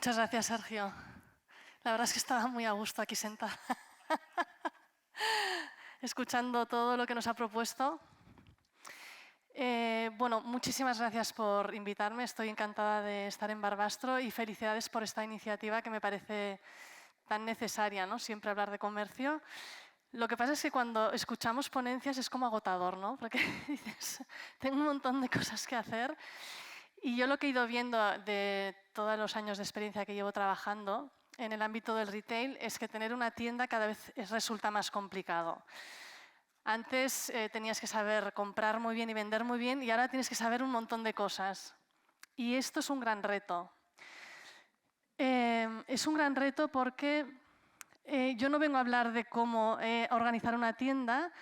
Muchas gracias, Sergio. La verdad es que estaba muy a gusto aquí sentada, escuchando todo lo que nos ha propuesto. Bueno, muchísimas gracias por invitarme. Estoy encantada de estar en Barbastro y felicidades por esta iniciativa que me parece tan necesaria, ¿no? Siempre hablar de comercio. Lo que pasa es que cuando escuchamos ponencias es como agotador, ¿no? Porque dices, tengo un montón de cosas que hacer. Y yo lo que he ido viendo de todos los años de experiencia que llevo trabajando en el ámbito del retail es que tener una tienda cada vez resulta más complicado. Antes tenías que saber comprar muy bien y vender muy bien y ahora tienes que saber un montón de cosas. Y esto es un gran reto. Es un gran reto porque yo no vengo a hablar de cómo organizar una tienda,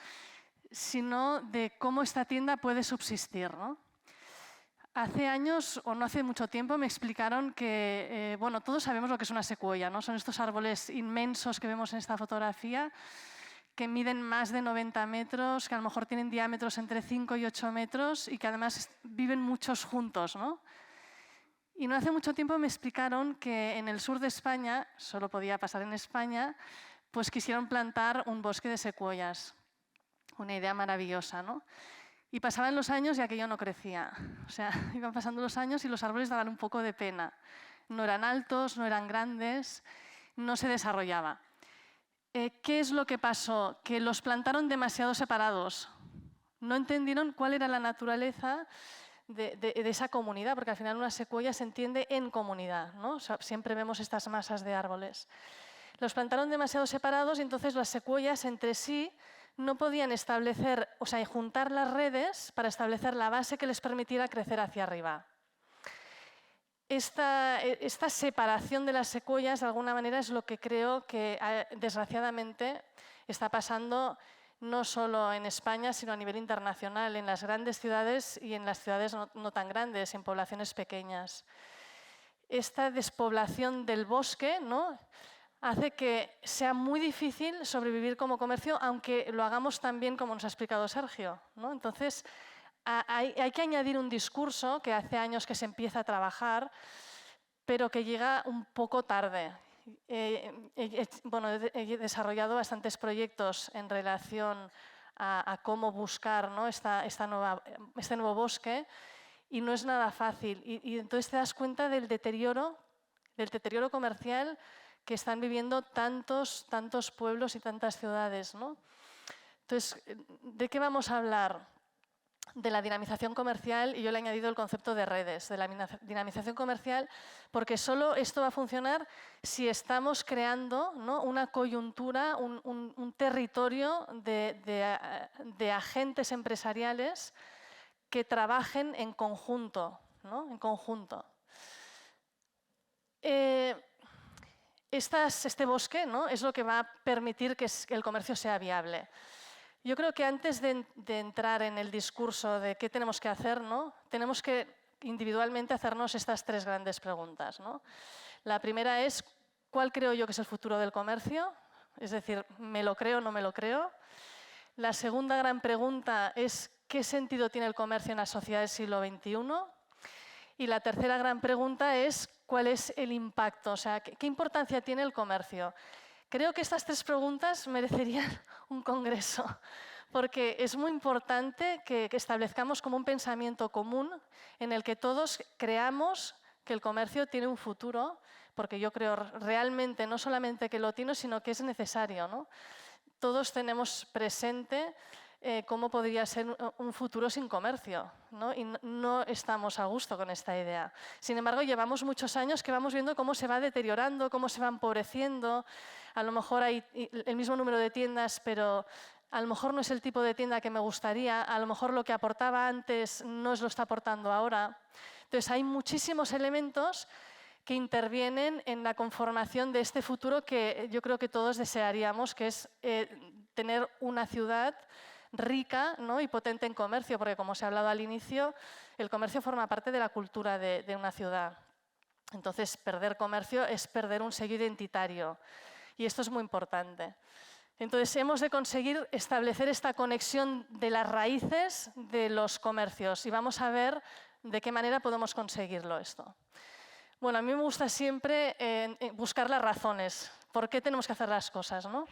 sino de cómo esta tienda puede subsistir, ¿no? Hace años, o no hace mucho tiempo, me explicaron que, bueno, todos sabemos lo que es una secuoya, ¿no? Son estos árboles inmensos que vemos en esta fotografía, que miden más de 90 metros, que a lo mejor tienen diámetros entre 5 y 8 metros y que además viven muchos juntos, ¿no? Y no hace mucho tiempo me explicaron que en el sur de España, solo podía pasar en España, pues quisieron plantar un bosque de secuoyas. Una idea maravillosa, ¿no? Y pasaban los años y aquello no crecía. O sea, iban pasando los años y los árboles daban un poco de pena. No eran altos, no eran grandes, no se desarrollaba. ¿Qué es lo que pasó? Que los plantaron demasiado separados. No entendieron cuál era la naturaleza de esa comunidad, porque al final una secuoya se entiende en comunidad, ¿no? O sea, siempre vemos estas masas de árboles. Los plantaron demasiado separados y entonces las secuoyas entre sí no podían establecer, o sea, juntar las redes para establecer la base que les permitiera crecer hacia arriba. Esta separación de las secuoyas, de alguna manera, es lo que creo que, desgraciadamente, está pasando no solo en España, sino a nivel internacional, en las grandes ciudades y en las ciudades no tan grandes, en poblaciones pequeñas. Esta despoblación del bosque, ¿no?, hace que sea muy difícil sobrevivir como comercio, aunque lo hagamos tan bien como nos ha explicado Sergio, ¿no? Entonces, hay que añadir un discurso que hace años que se empieza a trabajar, pero que llega un poco tarde. Bueno, he desarrollado bastantes proyectos en relación a cómo buscar, ¿no?, este nuevo bosque y no es nada fácil. Y entonces te das cuenta del deterioro comercial que están viviendo tantos pueblos y tantas ciudades, ¿no? Entonces, ¿de qué vamos a hablar? De la dinamización comercial, y yo le he añadido el concepto de redes, de la dinamización comercial, porque solo esto va a funcionar si estamos creando, ¿no?, una coyuntura, un territorio de agentes empresariales que trabajen en conjunto, ¿no?, en conjunto. Este bosque, ¿no?, es lo que va a permitir que el comercio sea viable. Yo creo que antes de entrar en el discurso de qué tenemos que hacer, ¿no?, tenemos que individualmente hacernos estas tres grandes preguntas, ¿no? La primera es, ¿cuál creo yo que es el futuro del comercio? Es decir, ¿me lo creo o no me lo creo? La segunda gran pregunta es, ¿qué sentido tiene el comercio en la sociedad del siglo XXI? Y la tercera gran pregunta es, ¿cuál es el impacto? O sea, ¿qué importancia tiene el comercio? Creo que estas tres preguntas merecerían un congreso, porque es muy importante que establezcamos como un pensamiento común en el que todos creamos que el comercio tiene un futuro, porque yo creo realmente no solamente que lo tiene, sino que es necesario, ¿no? Todos tenemos presente cómo podría ser un futuro sin comercio, ¿no? Y no estamos a gusto con esta idea. Sin embargo, llevamos muchos años que vamos viendo cómo se va deteriorando, cómo se va empobreciendo. A lo mejor hay el mismo número de tiendas, pero a lo mejor no es el tipo de tienda que me gustaría. A lo mejor lo que aportaba antes no es lo está aportando ahora. Entonces, hay muchísimos elementos que intervienen en la conformación de este futuro que yo creo que todos desearíamos, que es tener una ciudad rica, ¿no?, y potente en comercio, porque como se ha hablado al inicio, el comercio forma parte de la cultura de una ciudad. Entonces, perder comercio es perder un sello identitario y esto es muy importante. Entonces, hemos de conseguir establecer esta conexión de las raíces de los comercios y vamos a ver de qué manera podemos conseguirlo esto. Bueno, a mí me gusta siempre buscar las razones. ¿Por qué tenemos que hacer las cosas, ¿no?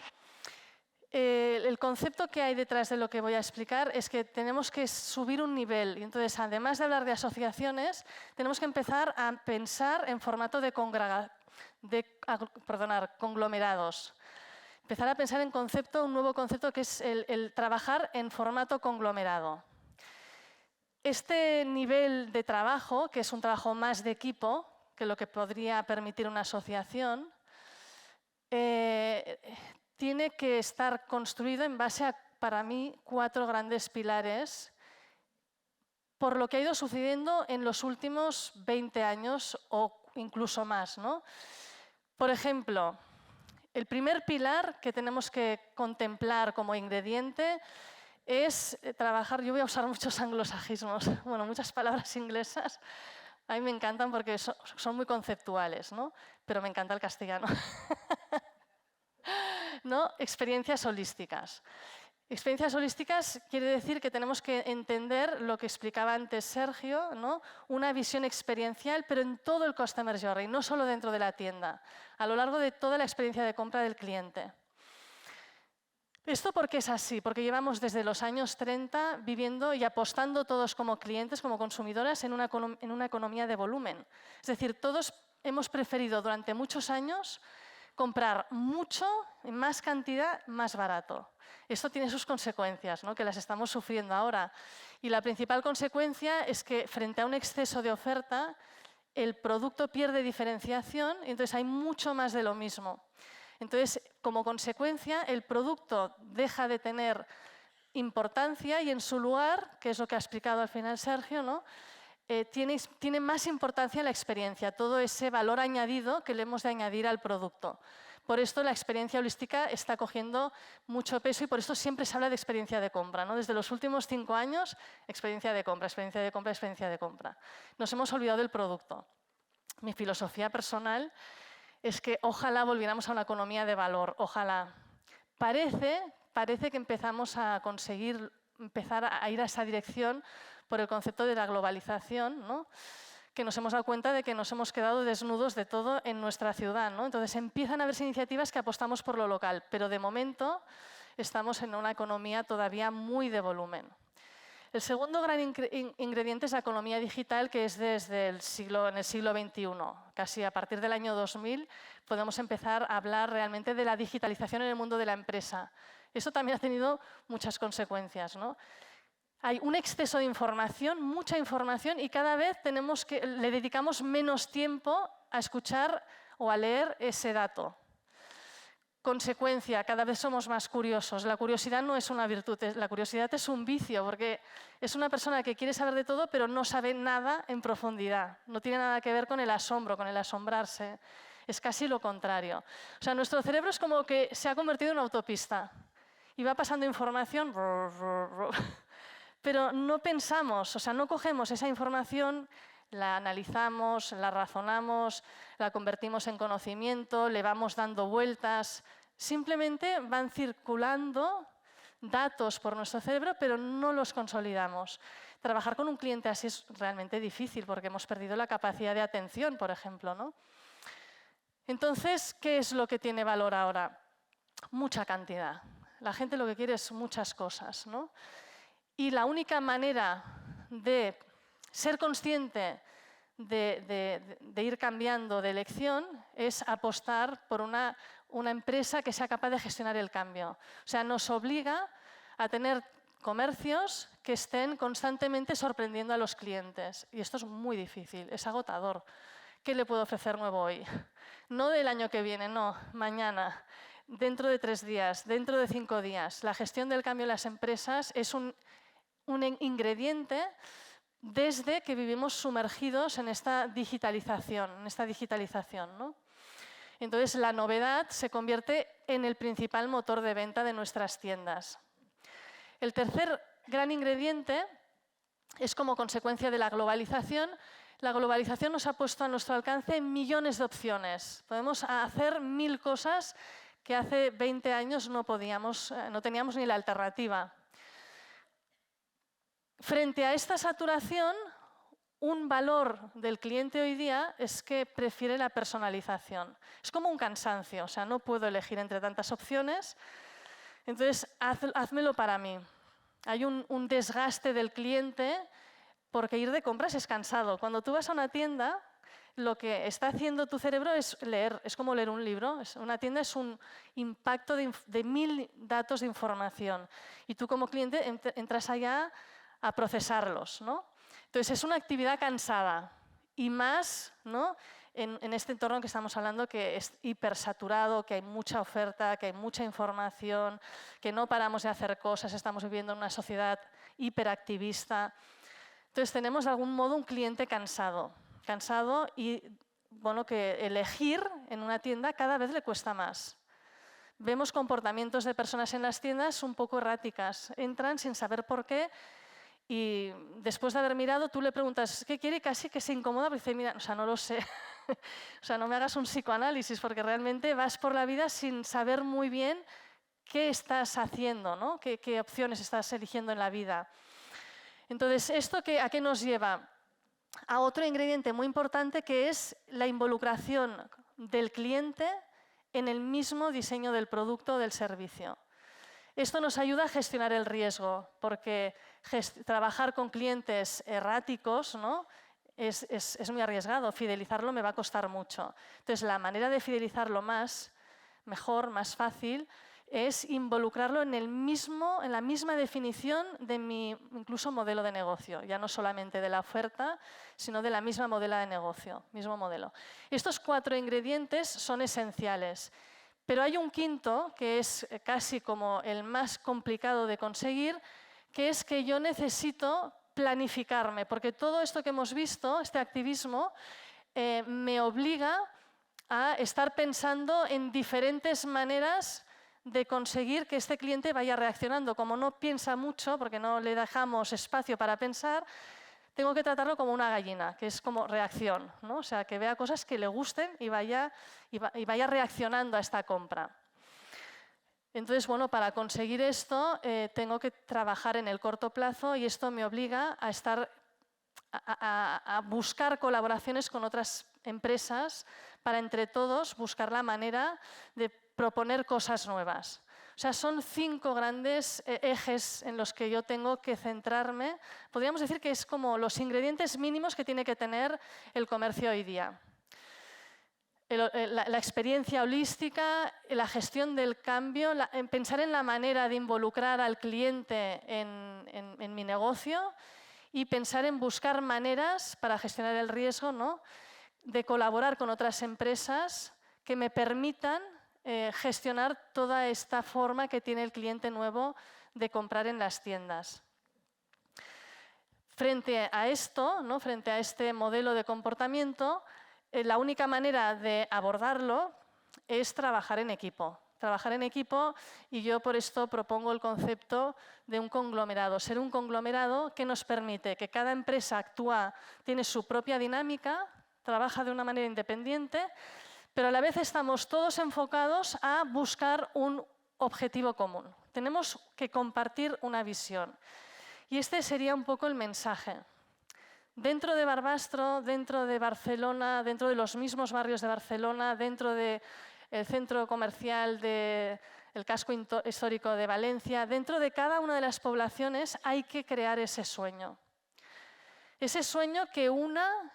El concepto que hay detrás de lo que voy a explicar es que tenemos que subir un nivel. Y entonces, además de hablar de asociaciones, tenemos que empezar a pensar en formato de conglomerados. Empezar a pensar en un nuevo concepto que es el trabajar en formato conglomerado. Este nivel de trabajo, que es un trabajo más de equipo que lo que podría permitir una asociación, tiene que estar construido en base a, para mí, 4 grandes pilares por lo que ha ido sucediendo en los últimos 20 años o incluso más, ¿no? Por ejemplo, el primer pilar que tenemos que contemplar como ingrediente es trabajar, yo voy a usar muchos anglosajismos, bueno, muchas palabras inglesas, a mí me encantan porque son muy conceptuales, ¿no? Pero me encanta el castellano. ¿No? Experiencias holísticas. Experiencias holísticas quiere decir que tenemos que entender lo que explicaba antes Sergio, ¿no? Una visión experiencial, pero en todo el Customer Journey, no solo dentro de la tienda, a lo largo de toda la experiencia de compra del cliente. ¿Esto por qué es así? Porque llevamos desde los años 30 viviendo y apostando todos como clientes, como consumidoras, en una economía de volumen. Es decir, todos hemos preferido durante muchos años comprar mucho, en más cantidad, más barato. Esto tiene sus consecuencias, ¿no? Que las estamos sufriendo ahora. Y la principal consecuencia es que frente a un exceso de oferta, el producto pierde diferenciación y entonces hay mucho más de lo mismo. Entonces, como consecuencia, el producto deja de tener importancia y en su lugar, que es lo que ha explicado al final Sergio, ¿no? Tiene más importancia la experiencia, todo ese valor añadido que le hemos de añadir al producto. Por esto la experiencia holística está cogiendo mucho peso y por esto siempre se habla de experiencia de compra, ¿no? Desde los últimos 5 años, experiencia de compra, experiencia de compra, experiencia de compra. Nos hemos olvidado del producto. Mi filosofía personal es que ojalá volviéramos a una economía de valor, ojalá. Parece que empezamos a conseguir empezar a ir a esa dirección por el concepto de la globalización, ¿no? Que nos hemos dado cuenta de que nos hemos quedado desnudos de todo en nuestra ciudad, ¿no? Entonces empiezan a haberse iniciativas que apostamos por lo local, pero de momento estamos en una economía todavía muy de volumen. El segundo gran ingrediente es la economía digital, que es en el siglo XXI. Casi a partir del año 2000 podemos empezar a hablar realmente de la digitalización en el mundo de la empresa. Eso también ha tenido muchas consecuencias, ¿no? Hay un exceso de información, mucha información, y cada vez le dedicamos menos tiempo a escuchar o a leer ese dato. Consecuencia, cada vez somos más curiosos. La curiosidad no es una virtud, la curiosidad es un vicio, porque es una persona que quiere saber de todo, pero no sabe nada en profundidad. No tiene nada que ver con el asombro, con el asombrarse. Es casi lo contrario. O sea, nuestro cerebro es como que se ha convertido en una autopista y va pasando información, pero no pensamos, o sea, no cogemos esa información, la analizamos, la razonamos, la convertimos en conocimiento, le vamos dando vueltas. Simplemente van circulando datos por nuestro cerebro, pero no los consolidamos. Trabajar con un cliente así es realmente difícil porque hemos perdido la capacidad de atención, por ejemplo, ¿no? Entonces, ¿qué es lo que tiene valor ahora? Mucha cantidad. La gente lo que quiere es muchas cosas, ¿no? Y la única manera de ser consciente de ir cambiando de elección es apostar por una empresa que sea capaz de gestionar el cambio. O sea, nos obliga a tener comercios que estén constantemente sorprendiendo a los clientes. Y esto es muy difícil, es agotador. ¿Qué le puedo ofrecer nuevo hoy? No del año que viene, no, mañana, dentro de 3 días, dentro de 5 días. La gestión del cambio en las empresas es un ingrediente desde que vivimos sumergidos en esta digitalización, ¿no? Entonces, la novedad se convierte en el principal motor de venta de nuestras tiendas. El tercer gran ingrediente es como consecuencia de la globalización. La globalización nos ha puesto a nuestro alcance millones de opciones. Podemos hacer 1000 cosas que hace 20 años no teníamos ni la alternativa. Frente a esta saturación, un valor del cliente hoy día es que prefiere la personalización. Es como un cansancio, o sea, no puedo elegir entre tantas opciones, entonces házmelo para mí. Hay un desgaste del cliente porque ir de compras es cansado. Cuando tú vas a una tienda, lo que está haciendo tu cerebro es leer, es como leer un libro. Una tienda es un impacto de 1000 datos de información y tú como cliente entras allá a procesarlos, ¿no? Entonces es una actividad cansada y más, ¿no?, en este entorno que estamos hablando, que es hipersaturado, que hay mucha oferta, que hay mucha información, que no paramos de hacer cosas, estamos viviendo en una sociedad hiperactivista. Entonces tenemos de algún modo un cliente cansado y bueno, que elegir en una tienda cada vez le cuesta más. Vemos comportamientos de personas en las tiendas un poco erráticas, entran sin saber por qué y después de haber mirado tú le preguntas ¿qué quiere? Y casi que se incomoda porque dice, mira, o sea, no lo sé, o sea, no me hagas un psicoanálisis porque realmente vas por la vida sin saber muy bien qué estás haciendo, ¿no? ¿Qué opciones estás eligiendo en la vida? Entonces, ¿esto a qué nos lleva? A otro ingrediente muy importante que es la involucración del cliente en el mismo diseño del producto o del servicio. Esto nos ayuda a gestionar el riesgo, porque trabajar con clientes erráticos, ¿no?, es muy arriesgado. Fidelizarlo me va a costar mucho. Entonces, la manera de fidelizarlo mejor, más fácil, es involucrarlo en la misma definición de mi incluso modelo de negocio, ya no solamente de la oferta, sino de la misma modelo de negocio, mismo modelo. Estos 4 ingredientes son esenciales, pero hay un quinto que es casi como el más complicado de conseguir, que es que yo necesito planificarme, porque todo esto que hemos visto, este activismo, me obliga a estar pensando en diferentes maneras de conseguir que este cliente vaya reaccionando. Como no piensa mucho, porque no le dejamos espacio para pensar, tengo que tratarlo como una gallina, que es como reacción, ¿no? O sea, que vea cosas que le gusten y vaya reaccionando a esta compra. Entonces, bueno, para conseguir esto tengo que trabajar en el corto plazo y esto me obliga a buscar colaboraciones con otras empresas para entre todos buscar la manera de proponer cosas nuevas. O sea, son 5 grandes ejes en los que yo tengo que centrarme. Podríamos decir que es como los ingredientes mínimos que tiene que tener el comercio hoy día. La experiencia holística, la gestión del cambio, pensar en la manera de involucrar al cliente en mi negocio y pensar en buscar maneras para gestionar el riesgo, ¿no?, de colaborar con otras empresas que me permitan gestionar toda esta forma que tiene el cliente nuevo de comprar en las tiendas. Frente a esto, ¿no?, frente a este modelo de comportamiento, la única manera de abordarlo es trabajar en equipo. Trabajar en equipo, y yo por esto propongo el concepto de un conglomerado. Ser un conglomerado que nos permite que cada empresa tiene su propia dinámica, trabaja de una manera independiente, pero a la vez estamos todos enfocados a buscar un objetivo común. Tenemos que compartir una visión. Y este sería un poco el mensaje. Dentro de Barbastro, dentro de Barcelona, dentro de los mismos barrios de Barcelona, dentro del centro comercial del casco histórico de Valencia, dentro de cada una de las poblaciones hay que crear ese sueño. Ese sueño que una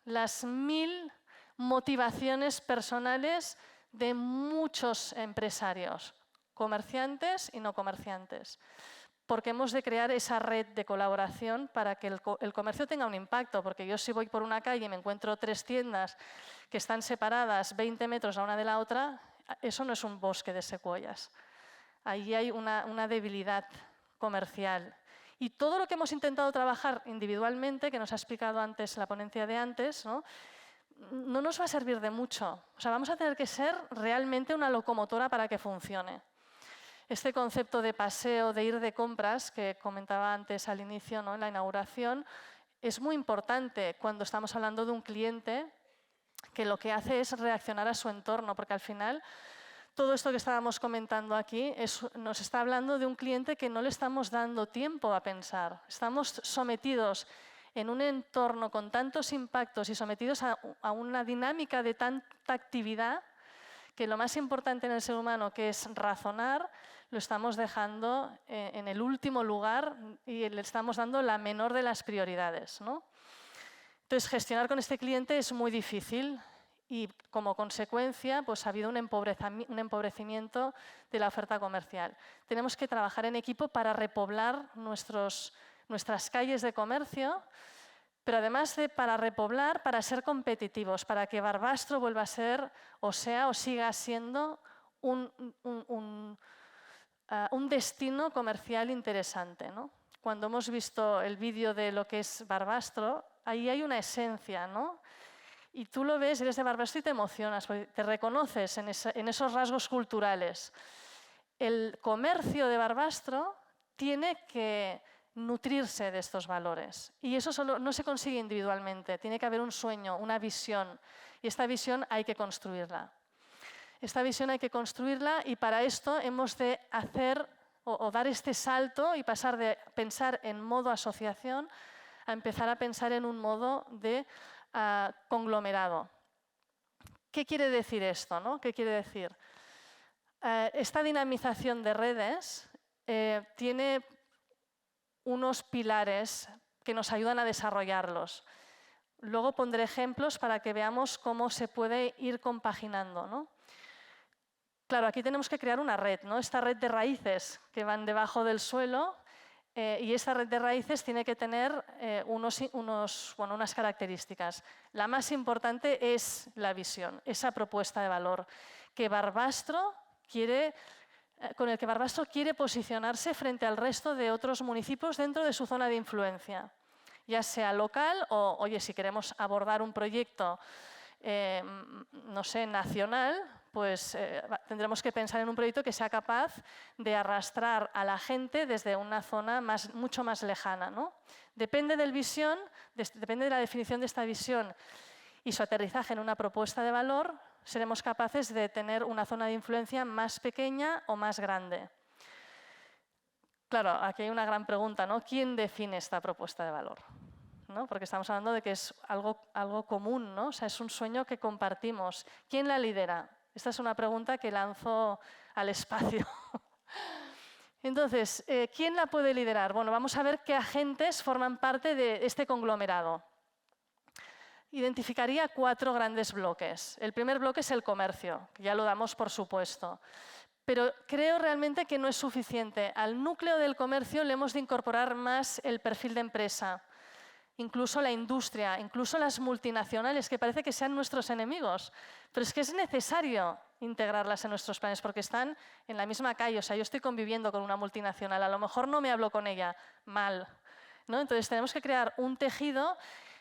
las 1000 motivaciones personales de muchos empresarios, comerciantes y no comerciantes. Porque hemos de crear esa red de colaboración para que el comercio tenga un impacto, porque yo si voy por una calle y me encuentro 3 tiendas que están separadas 20 metros la una de la otra, eso no es un bosque de secuoyas. Ahí hay una debilidad comercial. Y todo lo que hemos intentado trabajar individualmente, que nos ha explicado antes la ponencia de antes, ¿no?, no nos va a servir de mucho. O sea, vamos a tener que ser realmente una locomotora para que funcione. Este concepto de paseo, de ir de compras, que comentaba antes al inicio, ¿no?, en la inauguración, es muy importante cuando estamos hablando de un cliente que lo que hace es reaccionar a su entorno, porque al final todo esto que estábamos comentando aquí nos está hablando de un cliente que no le estamos dando tiempo a pensar. Estamos sometidos en un entorno con tantos impactos y sometidos a una dinámica de tanta actividad, que lo más importante en el ser humano, que es razonar, lo estamos dejando en el último lugar y le estamos dando la menor de las prioridades, ¿no? Entonces, gestionar con este cliente es muy difícil y, como consecuencia, pues, ha habido un empobrecimiento de la oferta comercial. Tenemos que trabajar en equipo para repoblar nuestras calles de comercio, pero además de para repoblar, para ser competitivos, para que Barbastro vuelva a ser, o siga siendo un destino comercial interesante, ¿no? Cuando hemos visto el vídeo de lo que es Barbastro, ahí hay una esencia, ¿no? Y tú lo ves, eres de Barbastro y te emocionas, porque te reconoces en esos rasgos culturales. El comercio de Barbastro tiene que nutrirse de estos valores. Y eso solo no se consigue individualmente, tiene que haber un sueño, una visión. Y esta visión hay que construirla. Esta visión hay que construirla y para esto hemos de hacer o dar este salto y pasar de pensar en modo asociación a empezar a pensar en un modo de conglomerado. ¿Qué quiere decir esto, ¿no? ¿Qué quiere decir? Esta dinamización de redes tiene unos pilares que nos ayudan a desarrollarlos. Luego pondré ejemplos para que veamos cómo se puede ir compaginando, ¿no? Claro, aquí tenemos que crear una red, ¿no? Esta red de raíces que van debajo del suelo y esta red de raíces tiene que tener unas características. La más importante es la visión, esa propuesta de valor que con el que Barbastro quiere posicionarse frente al resto de otros municipios dentro de su zona de influencia, ya sea local o, oye, si queremos abordar un proyecto, no sé, nacional, pues tendremos que pensar en un proyecto que sea capaz de arrastrar a la gente desde una zona mucho más lejana, ¿no? Depende de la definición de esta visión y su aterrizaje en una propuesta de valor, seremos capaces de tener una zona de influencia más pequeña o más grande. Claro, aquí hay una gran pregunta, ¿no? ¿Quién define esta propuesta de valor? ¿No? Porque estamos hablando de que es algo común, ¿no? O sea, es un sueño que compartimos. ¿Quién la lidera? Esta es una pregunta que lanzo al espacio. Entonces, ¿quién la puede liderar? Bueno, vamos a ver qué agentes forman parte de este conglomerado. Identificaría 4 grandes bloques. El primer bloque es el comercio, que ya lo damos por supuesto. Pero creo realmente que no es suficiente. Al núcleo del comercio le hemos de incorporar más el perfil de empresa, incluso la industria, incluso las multinacionales, que parece que sean nuestros enemigos. Pero es que es necesario integrarlas en nuestros planes porque están en la misma calle. O sea, yo estoy conviviendo con una multinacional, a lo mejor no me hablo con ella mal, ¿no? Entonces tenemos que crear un tejido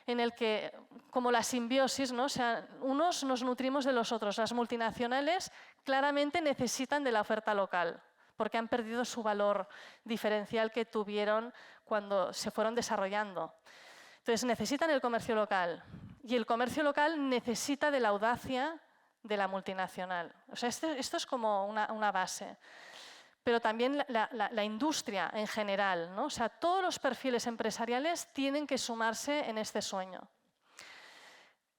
en el que, como la simbiosis, ¿no? O sea, unos nos nutrimos de los otros. Las multinacionales claramente necesitan de la oferta local porque han perdido su valor diferencial que tuvieron cuando se fueron desarrollando. Entonces necesitan el comercio local y el comercio local necesita de la audacia de la multinacional. O sea, esto es como una base. Pero también la industria en general, ¿no? O sea, todos los perfiles empresariales tienen que sumarse en este sueño.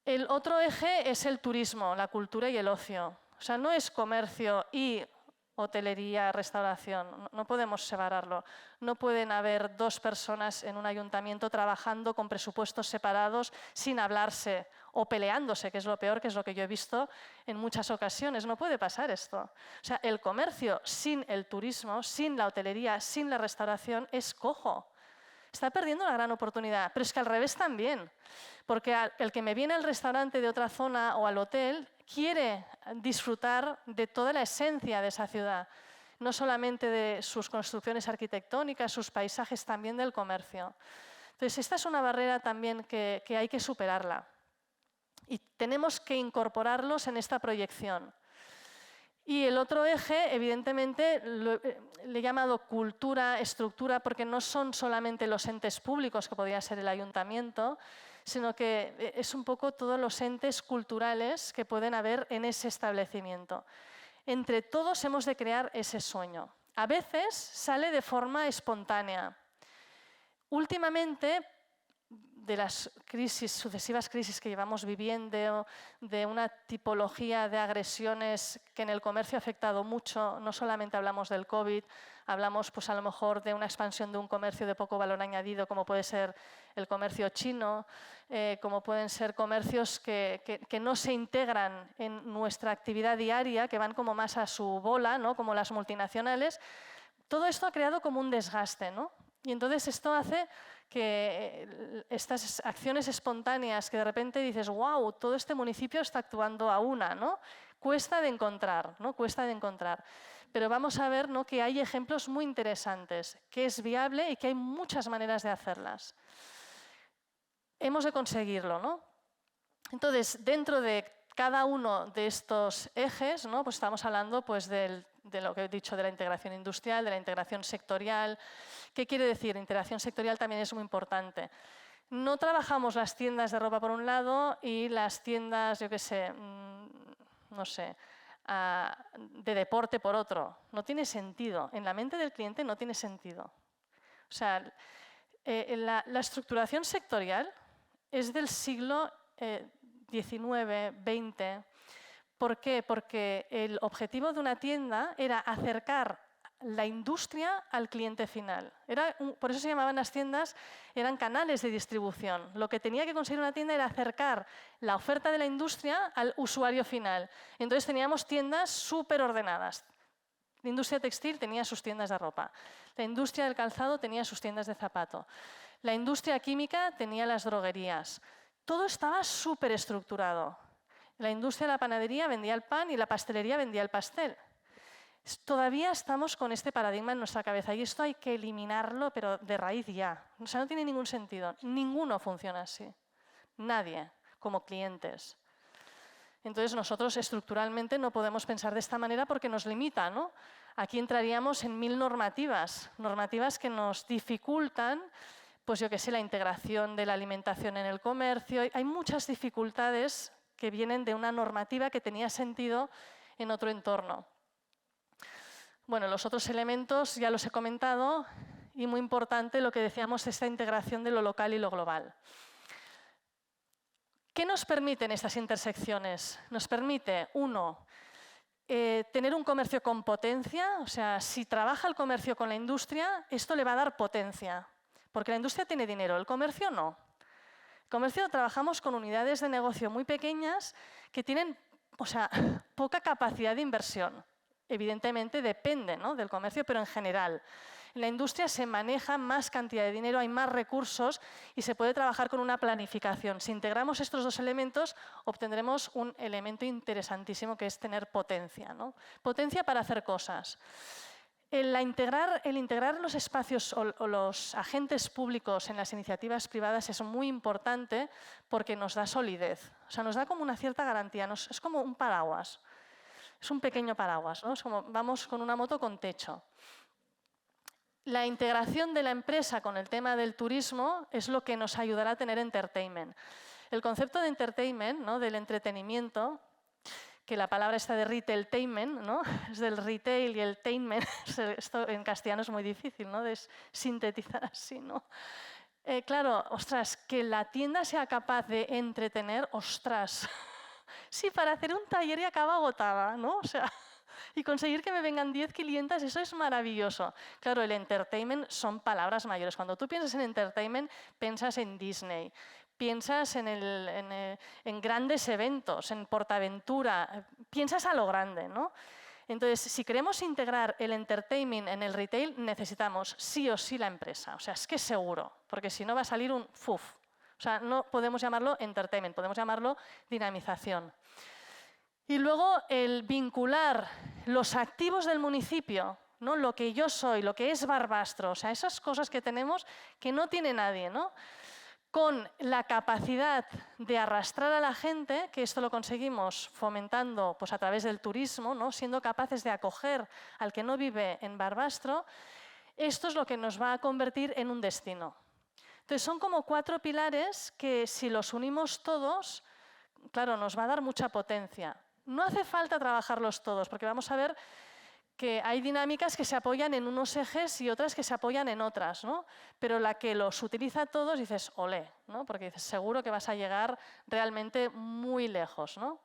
El otro eje es el turismo, la cultura y el ocio. O sea, no es comercio y hotelería, restauración, no podemos separarlo. No pueden haber 2 personas en un ayuntamiento trabajando con presupuestos separados sin hablarse o peleándose, que es lo peor, que es lo que yo he visto en muchas ocasiones. No puede pasar esto. O sea, el comercio sin el turismo, sin la hotelería, sin la restauración es cojo. Está perdiendo una gran oportunidad, pero es que al revés también, porque el que me viene al restaurante de otra zona o al hotel quiere disfrutar de toda la esencia de esa ciudad, no solamente de sus construcciones arquitectónicas, sus paisajes, también del comercio. Entonces, esta es una barrera también que hay que superarla y tenemos que incorporarlos en esta proyección. Y el otro eje, evidentemente, le he llamado cultura, estructura, porque no son solamente los entes públicos, que podría ser el ayuntamiento, sino que es un poco todos los entes culturales que pueden haber en ese establecimiento. Entre todos hemos de crear ese sueño. A veces sale de forma espontánea. Últimamente, de las sucesivas crisis que llevamos viviendo, de una tipología de agresiones que en el comercio ha afectado mucho. No solamente hablamos del COVID, hablamos pues a lo mejor de una expansión de un comercio de poco valor añadido, como puede ser el comercio chino, como pueden ser comercios que no se integran en nuestra actividad diaria, que van como más a su bola, ¿no? Como las multinacionales. Todo esto ha creado como un desgaste, ¿no? Y entonces esto hace que estas acciones espontáneas que de repente dices, wow, todo este municipio está actuando a una, ¿no? Cuesta de encontrar, ¿no? Cuesta de encontrar. Pero vamos a ver, ¿no?, que hay ejemplos muy interesantes, que es viable y que hay muchas maneras de hacerlas. Hemos de conseguirlo, ¿no? Entonces, dentro de cada uno de estos ejes, ¿no?, pues estamos hablando pues, de lo que he dicho, de la integración industrial, de la integración sectorial. ¿Qué quiere decir? Integración sectorial también es muy importante. No trabajamos las tiendas de ropa por un lado y las tiendas, yo qué sé, no sé, de deporte por otro. No tiene sentido. En la mente del cliente no tiene sentido. O sea, la estructuración sectorial es del siglo XIX, XX. ¿Por qué? Porque el objetivo de una tienda era acercar la industria al cliente final. Por eso se llamaban las tiendas, eran canales de distribución. Lo que tenía que conseguir una tienda era acercar la oferta de la industria al usuario final. Entonces teníamos tiendas súper ordenadas. La industria textil tenía sus tiendas de ropa. La industria del calzado tenía sus tiendas de zapato. La industria química tenía las droguerías. Todo estaba súper estructurado. La industria de la panadería vendía el pan y la pastelería vendía el pastel. Todavía estamos con este paradigma en nuestra cabeza y esto hay que eliminarlo, pero de raíz ya. O sea, no tiene ningún sentido. Ninguno funciona así. Nadie, como clientes. Entonces, nosotros estructuralmente no podemos pensar de esta manera porque nos limita, ¿no? Aquí entraríamos en 1000 normativas, normativas que nos dificultan, pues yo qué sé, la integración de la alimentación en el comercio. Hay muchas dificultades que vienen de una normativa que tenía sentido en otro entorno. Bueno, los otros elementos ya los he comentado y muy importante lo que decíamos, esta integración de lo local y lo global. ¿Qué nos permiten estas intersecciones? Nos permite, uno, tener un comercio con potencia, o sea, si trabaja el comercio con la industria, esto le va a dar potencia, porque la industria tiene dinero, el comercio no. El comercio trabajamos con unidades de negocio muy pequeñas que tienen, o sea, poca capacidad de inversión. Evidentemente depende, ¿no?, del comercio, pero en general. En la industria se maneja más cantidad de dinero, hay más recursos y se puede trabajar con una planificación. Si integramos estos dos elementos, obtendremos un elemento interesantísimo que es tener potencia, ¿no? Potencia para hacer cosas. El integrar los espacios o los agentes públicos en las iniciativas privadas es muy importante porque nos da solidez. O sea, nos da como una cierta garantía, es como un paraguas. Es un pequeño paraguas, ¿no? Es como vamos con una moto con techo. La integración de la empresa con el tema del turismo es lo que nos ayudará a tener entertainment. El concepto de entertainment, ¿no?, del entretenimiento, que la palabra está de retailtainment, ¿no?, es del retail y el tainment, esto en castellano es muy difícil, ¿no?, de sintetizar así, ¿no? Claro, ostras, que la tienda sea capaz de entretener, ostras. Sí, para hacer un taller y acaba agotada, ¿no? O sea, y conseguir que me vengan 10 clientas, eso es maravilloso. Claro, el entertainment son palabras mayores. Cuando tú piensas en entertainment, piensas en Disney, piensas en grandes eventos, en PortAventura, piensas a lo grande, ¿no? Entonces, si queremos integrar el entertainment en el retail, necesitamos sí o sí la empresa. O sea, es que es seguro, porque si no va a salir un fuf. O sea, no podemos llamarlo entertainment, podemos llamarlo dinamización. Y luego el vincular los activos del municipio, ¿no?, lo que yo soy, lo que es Barbastro, o sea, esas cosas que tenemos que no tiene nadie, ¿no?, con la capacidad de arrastrar a la gente, que esto lo conseguimos fomentando pues, a través del turismo, ¿no?, siendo capaces de acoger al que no vive en Barbastro, esto es lo que nos va a convertir en un destino. Entonces, son como 4 pilares que si los unimos todos, claro, nos va a dar mucha potencia. No hace falta trabajarlos todos, porque vamos a ver que hay dinámicas que se apoyan en unos ejes y otras que se apoyan en otras, ¿no? Pero la que los utiliza todos dices, olé, ¿no? Porque dices, seguro que vas a llegar realmente muy lejos, ¿no?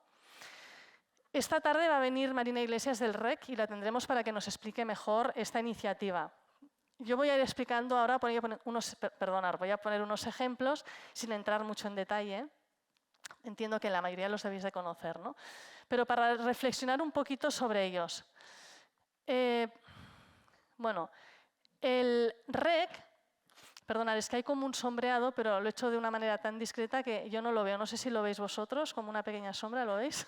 Esta tarde va a venir Marina Iglesias del REC y la tendremos para que nos explique mejor esta iniciativa. Yo voy a ir explicando ahora, voy a poner unos ejemplos sin entrar mucho en detalle. Entiendo que la mayoría los debéis de conocer, ¿no? Pero para reflexionar un poquito sobre ellos. Bueno, el REC, perdonad, es que hay como un sombreado, pero lo he hecho de una manera tan discreta que yo no lo veo. No sé si lo veis vosotros, como una pequeña sombra, ¿lo veis?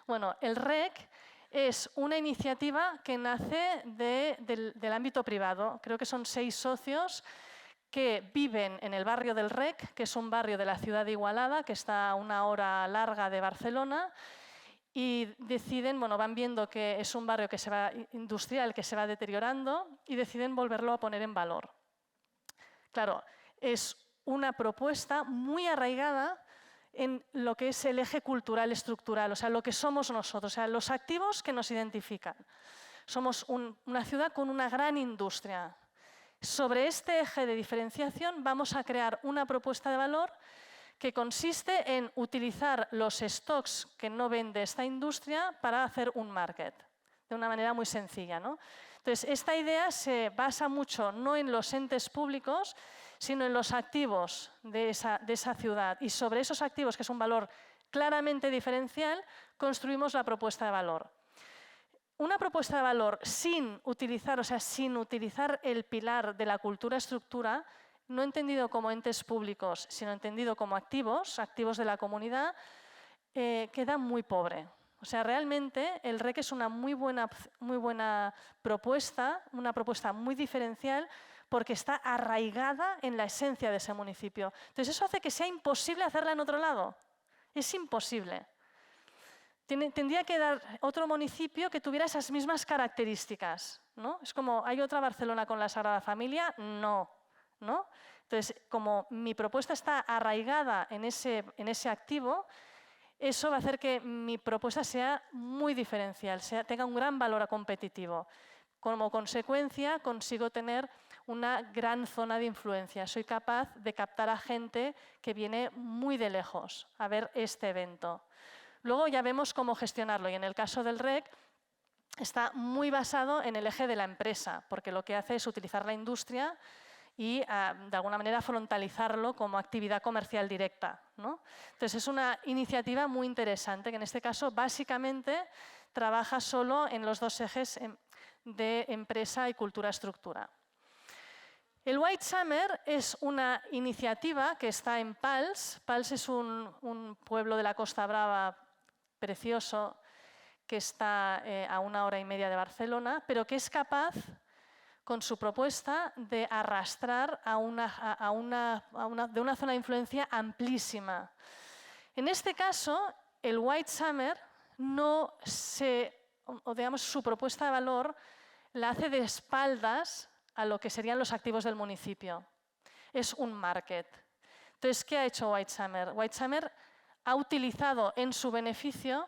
Bueno, el REC es una iniciativa que nace del ámbito privado. Creo que son 6 socios que viven en el barrio del REC, que es un barrio de la ciudad de Igualada, que está a una hora larga de Barcelona, y deciden, bueno, van viendo que es un barrio que se va industrial, que se va deteriorando, y deciden volverlo a poner en valor. Claro, es una propuesta muy arraigada en lo que es el eje cultural estructural, o sea, lo que somos nosotros, o sea, los activos que nos identifican. Somos una ciudad con una gran industria. Sobre este eje de diferenciación vamos a crear una propuesta de valor que consiste en utilizar los stocks que no vende esta industria para hacer un market, de una manera muy sencilla, ¿no? Entonces, esta idea se basa mucho no en los entes públicos, sino en los activos de esa ciudad. Y sobre esos activos, que es un valor claramente diferencial, construimos la propuesta de valor. Una propuesta de valor sin utilizar el pilar de la cultura-estructura, no entendido como entes públicos, sino entendido como activos de la comunidad, queda muy pobre. O sea, realmente el REC es una muy buena propuesta, una propuesta muy diferencial, porque está arraigada en la esencia de ese municipio. Entonces, eso hace que sea imposible hacerla en otro lado. Es imposible. Tendría que dar otro municipio que tuviera esas mismas características, ¿no? Es como, ¿hay otra Barcelona con la Sagrada Familia? No, ¿no? Entonces, como mi propuesta está arraigada en ese activo, eso va a hacer que mi propuesta sea muy diferencial, tenga un gran valor competitivo. Como consecuencia, consigo tener una gran zona de influencia. Soy capaz de captar a gente que viene muy de lejos a ver este evento. Luego ya vemos cómo gestionarlo, y en el caso del REC está muy basado en el eje de la empresa, porque lo que hace es utilizar la industria y de alguna manera frontalizarlo como actividad comercial directa, ¿no? Entonces es una iniciativa muy interesante que en este caso básicamente trabaja solo en los 2 ejes de empresa y cultura-estructura. El White Summer es una iniciativa que está en Pals. Pals es un pueblo de la Costa Brava precioso que está a 1 hora y media de Barcelona, pero que es capaz, con su propuesta, de arrastrar de una zona de influencia amplísima. En este caso, el White Summer su propuesta de valor la hace de espaldas a lo que serían los activos del municipio. Es un market. Entonces, ¿qué ha hecho White Summer? White Summer ha utilizado en su beneficio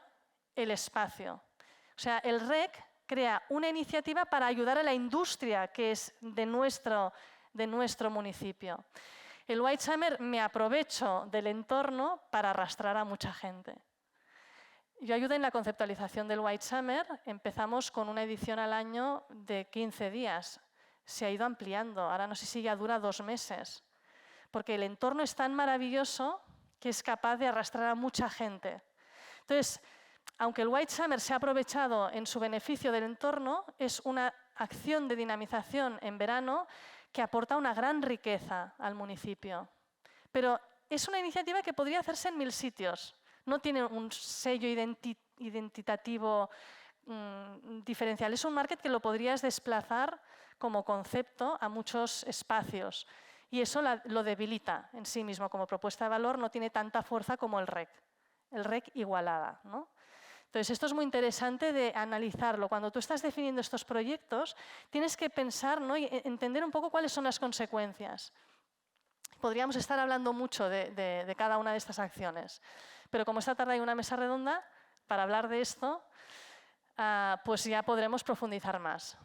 el espacio. O sea, el REC crea una iniciativa para ayudar a la industria que es de nuestro municipio. El White Summer me aprovecho del entorno para arrastrar a mucha gente. Yo ayudé en la conceptualización del White Summer. Empezamos con una edición al año de 15 días. Se ha ido ampliando. Ahora no sé si ya dura 2 meses. Porque el entorno es tan maravilloso que es capaz de arrastrar a mucha gente. Entonces, aunque el White Summer se ha aprovechado en su beneficio del entorno, es una acción de dinamización en verano que aporta una gran riqueza al municipio. Pero es una iniciativa que podría hacerse en 1000 sitios. No tiene un sello identitativo diferencial. Es un market que lo podrías desplazar como concepto a muchos espacios. Y eso lo debilita en sí mismo como propuesta de valor, no tiene tanta fuerza como el REC Igualada, ¿no? Entonces, esto es muy interesante de analizarlo. Cuando tú estás definiendo estos proyectos, tienes que pensar, ¿no? Y entender un poco cuáles son las consecuencias. Podríamos estar hablando mucho de cada una de estas acciones, pero como esta tarde hay una mesa redonda para hablar de esto, pues ya podremos profundizar más.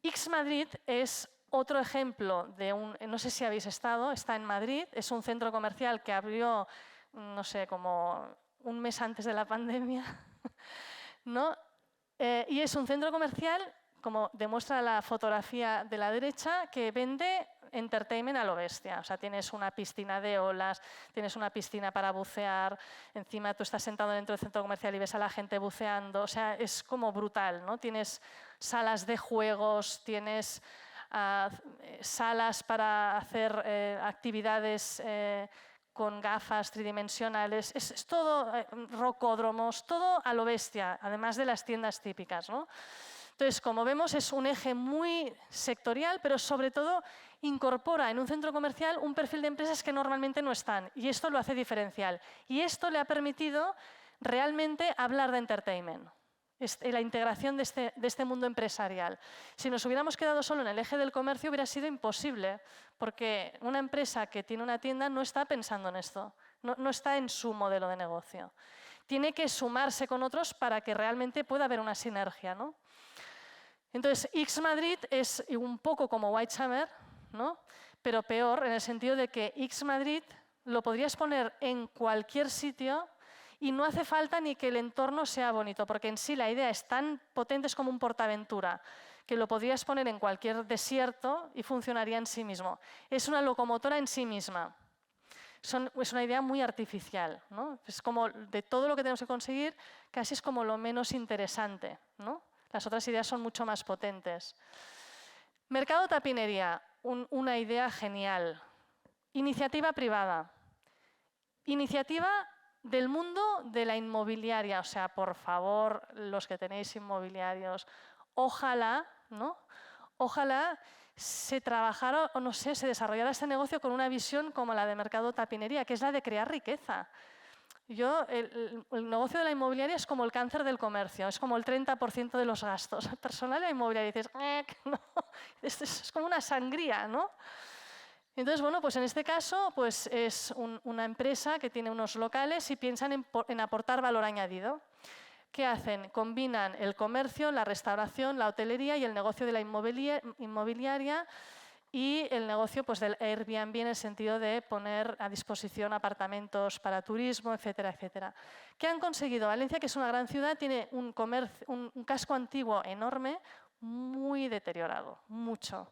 X Madrid es otro ejemplo de no sé si habéis estado, está en Madrid, es un centro comercial que abrió, no sé, como un mes antes de la pandemia, ¿no? Y es un centro comercial, como demuestra la fotografía de la derecha, que vende entertainment a lo bestia. O sea, tienes una piscina de olas, tienes una piscina para bucear, encima tú estás sentado dentro del centro comercial y ves a la gente buceando. O sea, es como brutal, ¿no? Tienes salas de juegos, tienes salas para hacer actividades con gafas tridimensionales, es todo rocódromos, todo a lo bestia, además de las tiendas típicas, ¿no? Entonces, como vemos, es un eje muy sectorial, pero sobre todo incorpora en un centro comercial un perfil de empresas que normalmente no están, y esto lo hace diferencial. Y esto le ha permitido realmente hablar de entertainment, la integración de este mundo empresarial. Si nos hubiéramos quedado solo en el eje del comercio hubiera sido imposible, porque una empresa que tiene una tienda no está pensando en esto, no está en su modelo de negocio. Tiene que sumarse con otros para que realmente pueda haber una sinergia, ¿no? Entonces, X Madrid es un poco como White Summer, ¿no? Pero peor, en el sentido de que X Madrid lo podrías poner en cualquier sitio y no hace falta ni que el entorno sea bonito, porque en sí la idea es tan potente, es como un portaventura, que lo podrías poner en cualquier desierto y funcionaría en sí mismo. Es una locomotora en sí misma. Es una idea muy artificial, ¿no? Es como de todo lo que tenemos que conseguir, casi es como lo menos interesante, ¿no? Las otras ideas son mucho más potentes. Mercado tapinería, una idea genial. Iniciativa privada. Iniciativa del mundo de la inmobiliaria. O sea, por favor, los que tenéis inmobiliarios, ojalá, ¿no? Ojalá se trabajara o no sé, se desarrollara este negocio con una visión como la de mercado tapinería, que es la de crear riqueza. El negocio de la inmobiliaria es como el cáncer del comercio, es como el 30% de los gastos. Personal de la inmobiliaria y dices, no, es como una sangría, ¿no? Entonces, bueno, pues en este caso pues es una empresa que tiene unos locales y piensan en aportar valor añadido. ¿Qué hacen? Combinan el comercio, la restauración, la hotelería y el negocio de la inmobiliaria y el negocio pues, del Airbnb en el sentido de poner a disposición apartamentos para turismo, etcétera, etcétera. ¿Qué han conseguido? Valencia, que es una gran ciudad, tiene un casco antiguo enorme, muy deteriorado, mucho.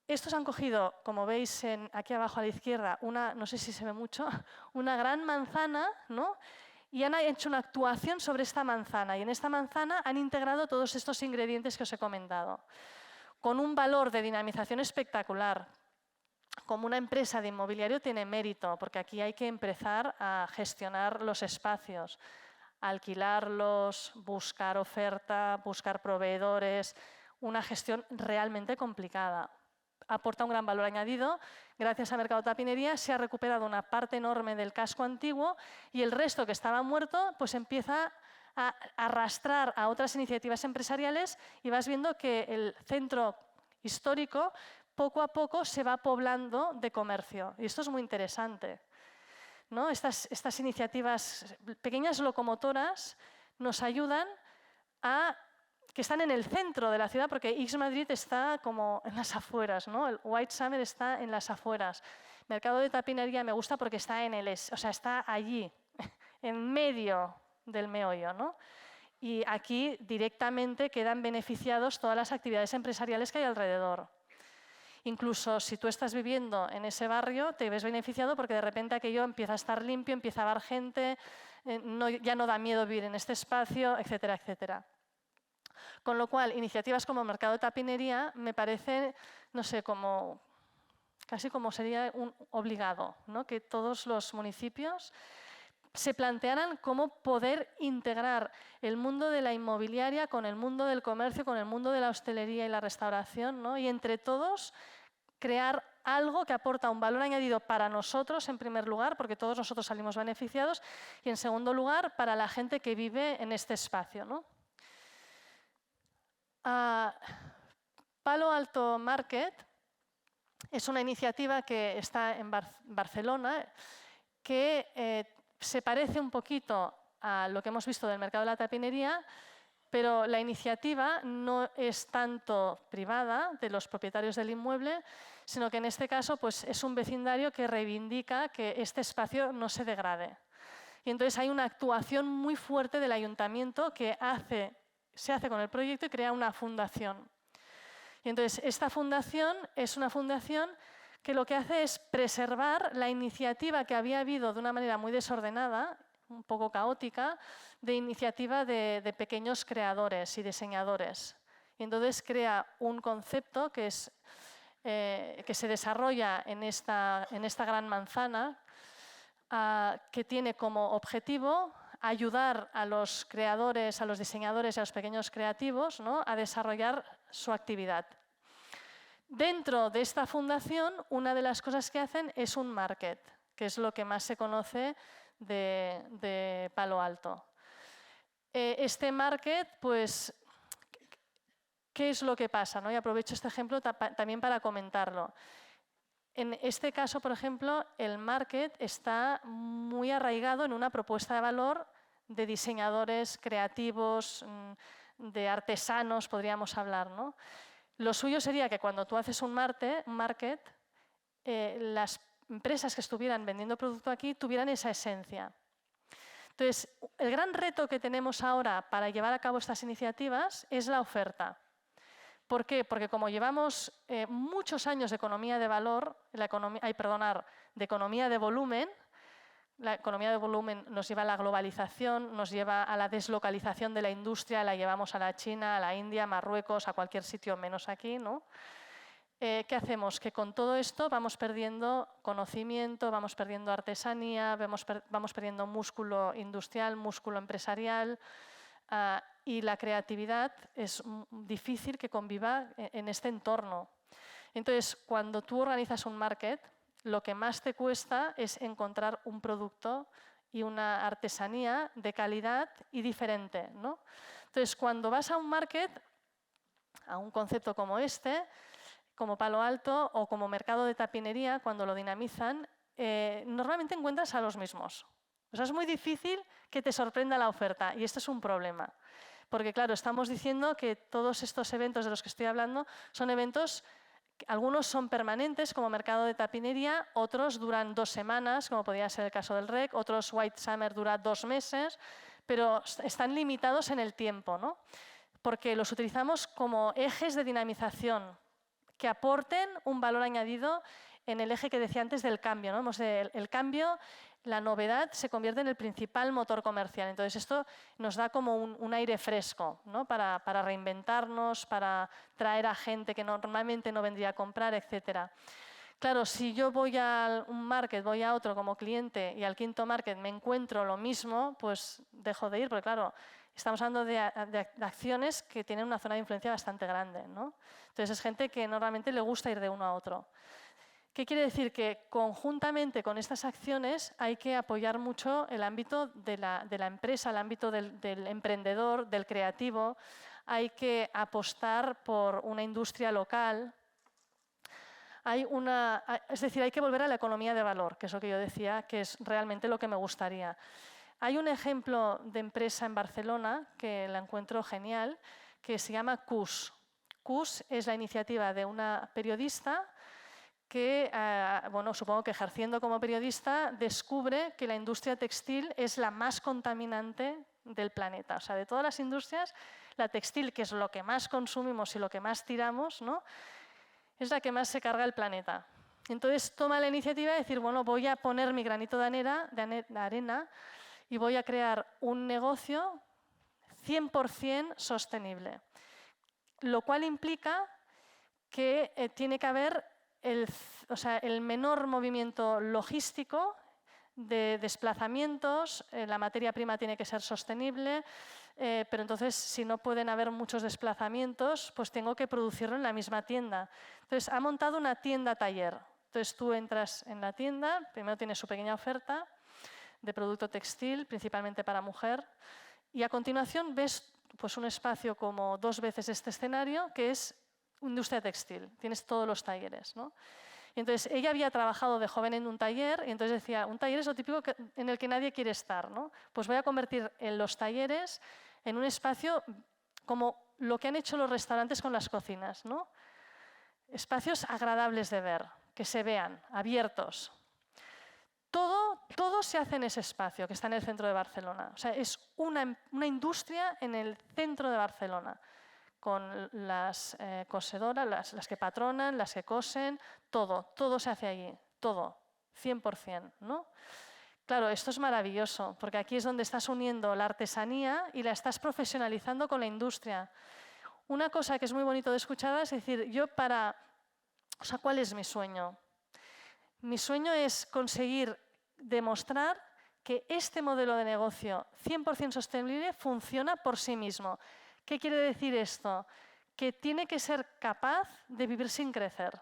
Estos han cogido, como veis aquí abajo a la izquierda, no sé si se ve mucho, una gran manzana, ¿no? Y han hecho una actuación sobre esta manzana. Y en esta manzana han integrado todos estos ingredientes que os he comentado, con un valor de dinamización espectacular. Como una empresa de inmobiliario tiene mérito, porque aquí hay que empezar a gestionar los espacios, alquilarlos, buscar oferta, buscar proveedores, una gestión realmente complicada. Aporta un gran valor añadido. Gracias a Mercado Tapinería se ha recuperado una parte enorme del casco antiguo y el resto que estaba muerto pues empieza a arrastrar a otras iniciativas empresariales y vas viendo que el centro histórico poco a poco se va poblando de comercio. Y esto es muy interesante, ¿no? Estas iniciativas, pequeñas locomotoras, nos ayudan que están en el centro de la ciudad, porque X Madrid está como en las afueras, ¿no? El White Summer está en las afueras. Mercado de tapinería me gusta porque está está allí, en medio del meollo, ¿no? Y aquí directamente quedan beneficiados todas las actividades empresariales que hay alrededor. Incluso si tú estás viviendo en ese barrio, te ves beneficiado porque de repente aquello empieza a estar limpio, empieza a haber gente, ya no da miedo vivir en este espacio, etcétera, etcétera. Con lo cual, iniciativas como Mercado de Tapinería me parece, no sé, casi como sería un obligado, ¿no? Que todos los municipios se plantearan cómo poder integrar el mundo de la inmobiliaria con el mundo del comercio, con el mundo de la hostelería y la restauración, ¿no? Y entre todos crear algo que aporta un valor añadido para nosotros, en primer lugar, porque todos nosotros salimos beneficiados, y en segundo lugar, para la gente que vive en este espacio, ¿no? Palo Alto Market es una iniciativa que está en Barcelona que se parece un poquito a lo que hemos visto del mercado de la tapinería, pero la iniciativa no es tanto privada de los propietarios del inmueble, sino que en este caso pues, es un vecindario que reivindica que este espacio no se degrade. Y entonces hay una actuación muy fuerte del ayuntamiento que se hace con el proyecto y crea una fundación. Y entonces esta fundación es una fundación que lo que hace es preservar la iniciativa que había habido de una manera muy desordenada, un poco caótica, de iniciativa de pequeños creadores y diseñadores. Y entonces crea un concepto que se desarrolla en esta gran manzana, que tiene como objetivo ayudar a los creadores, a los diseñadores y a los pequeños creativos, ¿no?, a desarrollar su actividad. Dentro de esta fundación, una de las cosas que hacen es un market, que es lo que más se conoce de Palo Alto. Este market, pues, ¿qué es lo que pasa, ¿no? Y aprovecho este ejemplo también para comentarlo. En este caso, por ejemplo, el market está muy arraigado en una propuesta de valor de diseñadores creativos, de artesanos, podríamos hablar, ¿no? Lo suyo sería que cuando tú haces un market, las empresas que estuvieran vendiendo producto aquí tuvieran esa esencia. Entonces, el gran reto que tenemos ahora para llevar a cabo estas iniciativas es la oferta. ¿Por qué? Porque como llevamos muchos años de economía de valor, de economía de volumen, la economía de volumen nos lleva a la globalización, nos lleva a la deslocalización de la industria, la llevamos a la China, a la India, a Marruecos, a cualquier sitio menos aquí, ¿no? ¿Qué hacemos? Que con todo esto vamos perdiendo conocimiento, vamos perdiendo artesanía, vamos perdiendo músculo industrial, músculo empresarial, y la creatividad es difícil que conviva en este entorno. Entonces, cuando tú organizas un market, lo que más te cuesta es encontrar un producto y una artesanía de calidad y diferente, ¿no? Entonces, cuando vas a un market, a un concepto como este, como Palo Alto o como mercado de tapinería, cuando lo dinamizan, normalmente encuentras a los mismos. O sea, es muy difícil que te sorprenda la oferta y esto es un problema. Porque, claro, estamos diciendo que todos estos eventos de los que estoy hablando son eventos, algunos son permanentes, como mercado de tapinería, otros duran 2 semanas, como podría ser el caso del REC, otros White Summer dura 2 meses, pero están limitados en el tiempo, ¿no? Porque los utilizamos como ejes de dinamización que aporten un valor añadido en el eje que decía antes del cambio, ¿no? El cambio, la novedad se convierte en el principal motor comercial. Entonces esto nos da como un aire fresco, ¿no? para reinventarnos, para traer a gente que normalmente no vendría a comprar, etc. Claro, si yo voy a un market, voy a otro como cliente y al quinto market me encuentro lo mismo, pues dejo de ir, porque claro, estamos hablando de acciones que tienen una zona de influencia bastante grande, ¿no? Entonces es gente que normalmente le gusta ir de uno a otro. ¿Qué quiere decir? Que conjuntamente con estas acciones hay que apoyar mucho el ámbito de la empresa, el ámbito del emprendedor, del creativo. Hay que apostar por una industria local. Es decir, hay que volver a la economía de valor, que es lo que yo decía, que es realmente lo que me gustaría. Hay un ejemplo de empresa en Barcelona que la encuentro genial, que se llama CUS. CUS es la iniciativa de una periodista que, bueno, supongo que ejerciendo como periodista, descubre que la industria textil es la más contaminante del planeta. O sea, de todas las industrias, la textil, que es lo que más consumimos y lo que más tiramos, ¿no?, es la que más se carga el planeta. Entonces toma la iniciativa de decir, bueno, voy a poner mi granito de arena y voy a crear un negocio 100% sostenible. Lo cual implica que tiene que haber el menor movimiento logístico de desplazamientos, la materia prima tiene que ser sostenible, pero entonces si no pueden haber muchos desplazamientos, pues tengo que producirlo en la misma tienda. Entonces ha montado una tienda-taller. Entonces tú entras en la tienda, primero tienes su pequeña oferta de producto textil, principalmente para mujer, y a continuación ves pues, un espacio como 2 veces este escenario, que es industria textil, tienes todos los talleres, ¿no? Y entonces ella había trabajado de joven en un taller y entonces decía, un taller es lo típico en el que nadie quiere estar, ¿no? Pues voy a convertir en los talleres en un espacio como lo que han hecho los restaurantes con las cocinas, ¿no? Espacios agradables de ver, que se vean, abiertos. Todo se hace en ese espacio que está en el centro de Barcelona. O sea, es una industria en el centro de Barcelona, con las cosedoras, las que patronan, las que cosen, todo se hace allí, todo, 100%, ¿no? Claro, esto es maravilloso, porque aquí es donde estás uniendo la artesanía y la estás profesionalizando con la industria. Una cosa que es muy bonito de escuchar es decir, o sea, ¿cuál es mi sueño? Mi sueño es conseguir demostrar que este modelo de negocio 100% sostenible funciona por sí mismo. ¿Qué quiere decir esto? Que tiene que ser capaz de vivir sin crecer.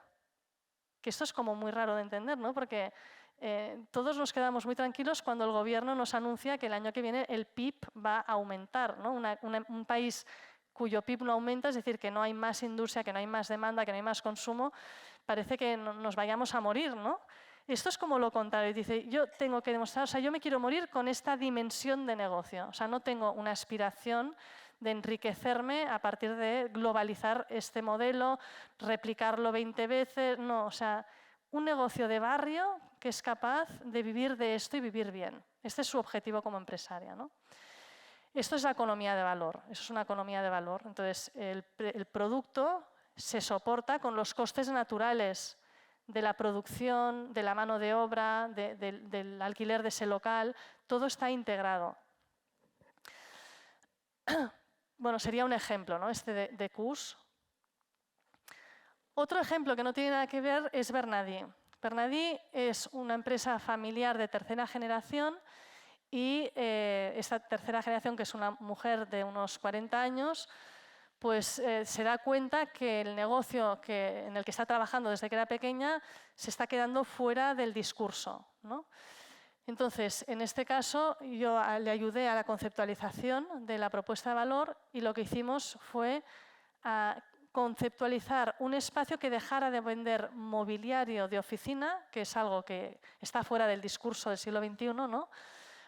Que esto es como muy raro de entender, ¿no? Porque todos nos quedamos muy tranquilos cuando el gobierno nos anuncia que el año que viene el PIB va a aumentar, ¿no? Un país cuyo PIB no aumenta, es decir, que no hay más industria, que no hay más demanda, que no hay más consumo, parece que nos vayamos a morir, ¿no? Esto es como lo contrario, dice, yo tengo que demostrar, o sea, yo me quiero morir con esta dimensión de negocio, o sea, no tengo una aspiración de enriquecerme a partir de globalizar este modelo, replicarlo 20 veces, no, o sea, un negocio de barrio que es capaz de vivir de esto y vivir bien. Este es su objetivo como empresaria, ¿no? Esto es la economía de valor, eso es una economía de valor. Entonces, el producto se soporta con los costes naturales de la producción, de la mano de obra, del alquiler de ese local, todo está integrado. Bueno, sería un ejemplo, ¿no? Este de CUS. Otro ejemplo que no tiene nada que ver es Bernadí. Bernadí es una empresa familiar de tercera generación y esta tercera generación, que es una mujer de unos 40 años, pues se da cuenta que el negocio en el que está trabajando desde que era pequeña se está quedando fuera del discurso, ¿no? Entonces, en este caso, yo le ayudé a la conceptualización de la propuesta de valor y lo que hicimos fue conceptualizar un espacio que dejara de vender mobiliario de oficina, que es algo que está fuera del discurso del siglo XXI, ¿no?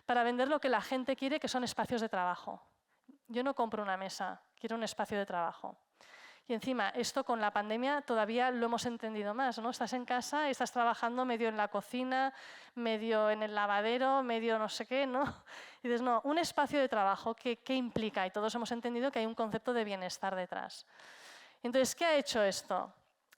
Para vender lo que la gente quiere, que son espacios de trabajo. Yo no compro una mesa, quiero un espacio de trabajo. Y encima, esto con la pandemia todavía lo hemos entendido más, ¿no? Estás en casa y estás trabajando medio en la cocina, medio en el lavadero, medio no sé qué, ¿no? Y dices, no, un espacio de trabajo, ¿qué implica? Y todos hemos entendido que hay un concepto de bienestar detrás. Entonces, ¿qué ha hecho esto?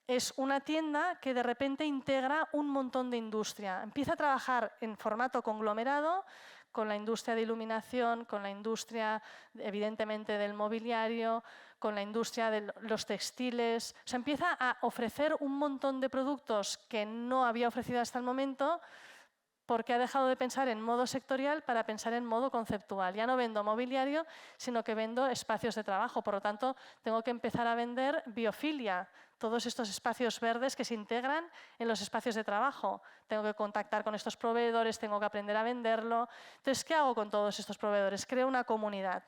Es una tienda que de repente integra un montón de industria. Empieza a trabajar en formato conglomerado con la industria de iluminación, con la industria, evidentemente, del mobiliario, con la industria de los textiles. O sea, empieza a ofrecer un montón de productos que no había ofrecido hasta el momento porque ha dejado de pensar en modo sectorial para pensar en modo conceptual. Ya no vendo mobiliario, sino que vendo espacios de trabajo. Por lo tanto, tengo que empezar a vender biofilia, todos estos espacios verdes que se integran en los espacios de trabajo. Tengo que contactar con estos proveedores, tengo que aprender a venderlo. Entonces, ¿qué hago con todos estos proveedores? Creo una comunidad.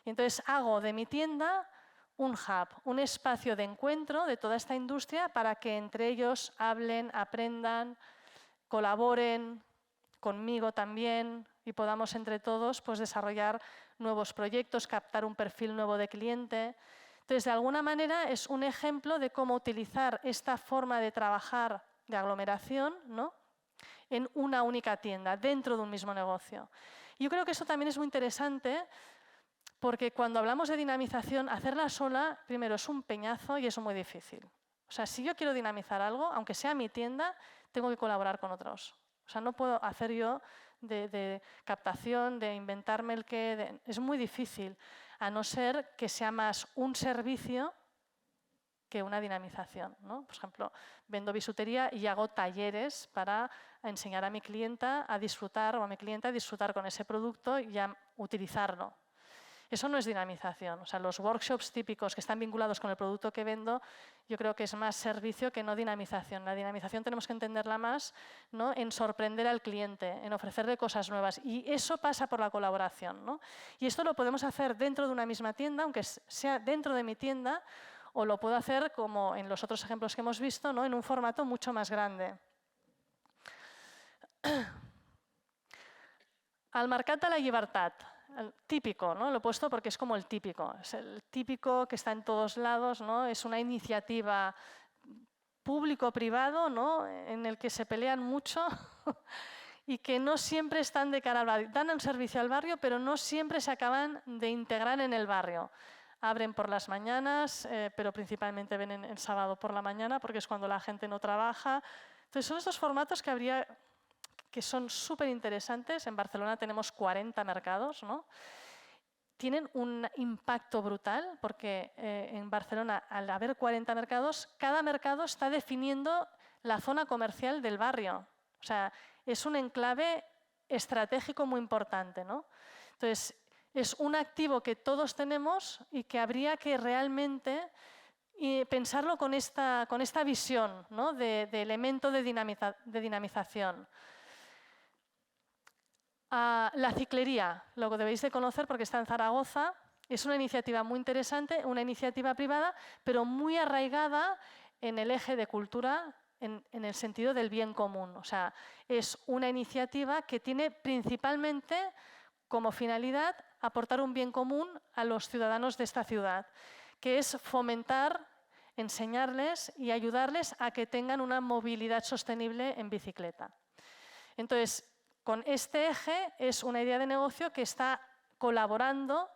Y entonces hago de mi tienda un hub, un espacio de encuentro de toda esta industria para que entre ellos hablen, aprendan, colaboren conmigo también y podamos entre todos pues, desarrollar nuevos proyectos, captar un perfil nuevo de cliente. Entonces, de alguna manera es un ejemplo de cómo utilizar esta forma de trabajar de aglomeración, ¿no?, en una única tienda, dentro de un mismo negocio. Yo creo que eso también es muy interesante porque cuando hablamos de dinamización, hacerla sola, primero, es un peñazo y es muy difícil. O sea, si yo quiero dinamizar algo, aunque sea mi tienda, tengo que colaborar con otros. O sea, no puedo hacer yo de captación, de inventarme el qué. Es muy difícil, a no ser que sea más un servicio que una dinamización, ¿no? Por ejemplo, vendo bisutería y hago talleres para enseñar a mi clienta a disfrutar o a mi cliente a disfrutar con ese producto y a utilizarlo. Eso no es dinamización. O sea, los workshops típicos que están vinculados con el producto que vendo, yo creo que es más servicio que no dinamización. La dinamización tenemos que entenderla más, ¿no?, en sorprender al cliente, en ofrecerle cosas nuevas. Y eso pasa por la colaboración, ¿no? Y esto lo podemos hacer dentro de una misma tienda, aunque sea dentro de mi tienda, o lo puedo hacer, como en los otros ejemplos que hemos visto, ¿no?, en un formato mucho más grande. Al mercat de la llibertat. típico, ¿no? Lo he puesto porque es como el típico. Es el típico que está en todos lados, ¿no? Es una iniciativa público-privado, ¿no? En el que se pelean mucho y que no siempre están de cara al barrio. Dan un servicio al barrio, pero no siempre se acaban de integrar en el barrio. Abren por las mañanas, pero principalmente ven el sábado por la mañana porque es cuando la gente no trabaja. Entonces son estos formatos que son súper interesantes. En Barcelona tenemos 40 mercados, ¿no? Tienen un impacto brutal porque en Barcelona, al haber 40 mercados, cada mercado está definiendo la zona comercial del barrio. O sea, es un enclave estratégico muy importante, ¿no? Entonces, es un activo que todos tenemos y que habría que realmente pensarlo con esta visión, ¿no? de elemento de dinamización. La ciclería, lo que debéis de conocer porque está en Zaragoza, es una iniciativa muy interesante, una iniciativa privada, pero muy arraigada en el eje de cultura, en el sentido del bien común. O sea, es una iniciativa que tiene principalmente como finalidad aportar un bien común a los ciudadanos de esta ciudad, que es fomentar, enseñarles y ayudarles a que tengan una movilidad sostenible en bicicleta. Entonces, con este eje es una idea de negocio que está colaborando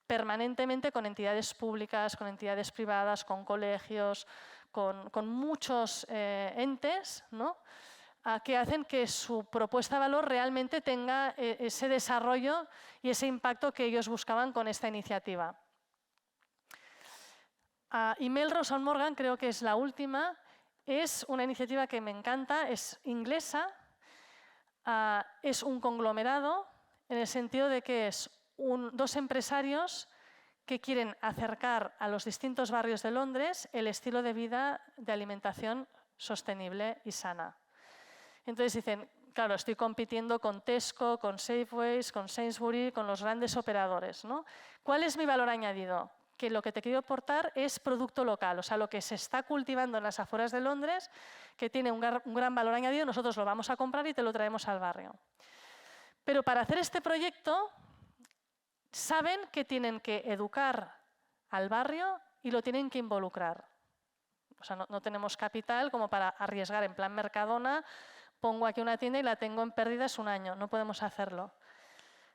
permanentemente con entidades públicas, con entidades privadas, con colegios, con muchos entes, ¿no? Que hacen que su propuesta de valor realmente tenga ese desarrollo y ese impacto que ellos buscaban con esta iniciativa. Y Melrose & Morgan, creo que es la última, es una iniciativa que me encanta, es inglesa, es un conglomerado en el sentido de que es dos empresarios que quieren acercar a los distintos barrios de Londres el estilo de vida de alimentación sostenible y sana. Entonces dicen, claro, estoy compitiendo con Tesco, con Safeway, con Sainsbury, con los grandes operadores, ¿no? ¿Cuál es mi valor añadido? Que lo que te quiero aportar es producto local, o sea, lo que se está cultivando en las afueras de Londres, que tiene un gran valor añadido, nosotros lo vamos a comprar y te lo traemos al barrio. Pero para hacer este proyecto, saben que tienen que educar al barrio y lo tienen que involucrar. O sea, no tenemos capital como para arriesgar en plan Mercadona, pongo aquí una tienda y la tengo en pérdidas un año, no podemos hacerlo.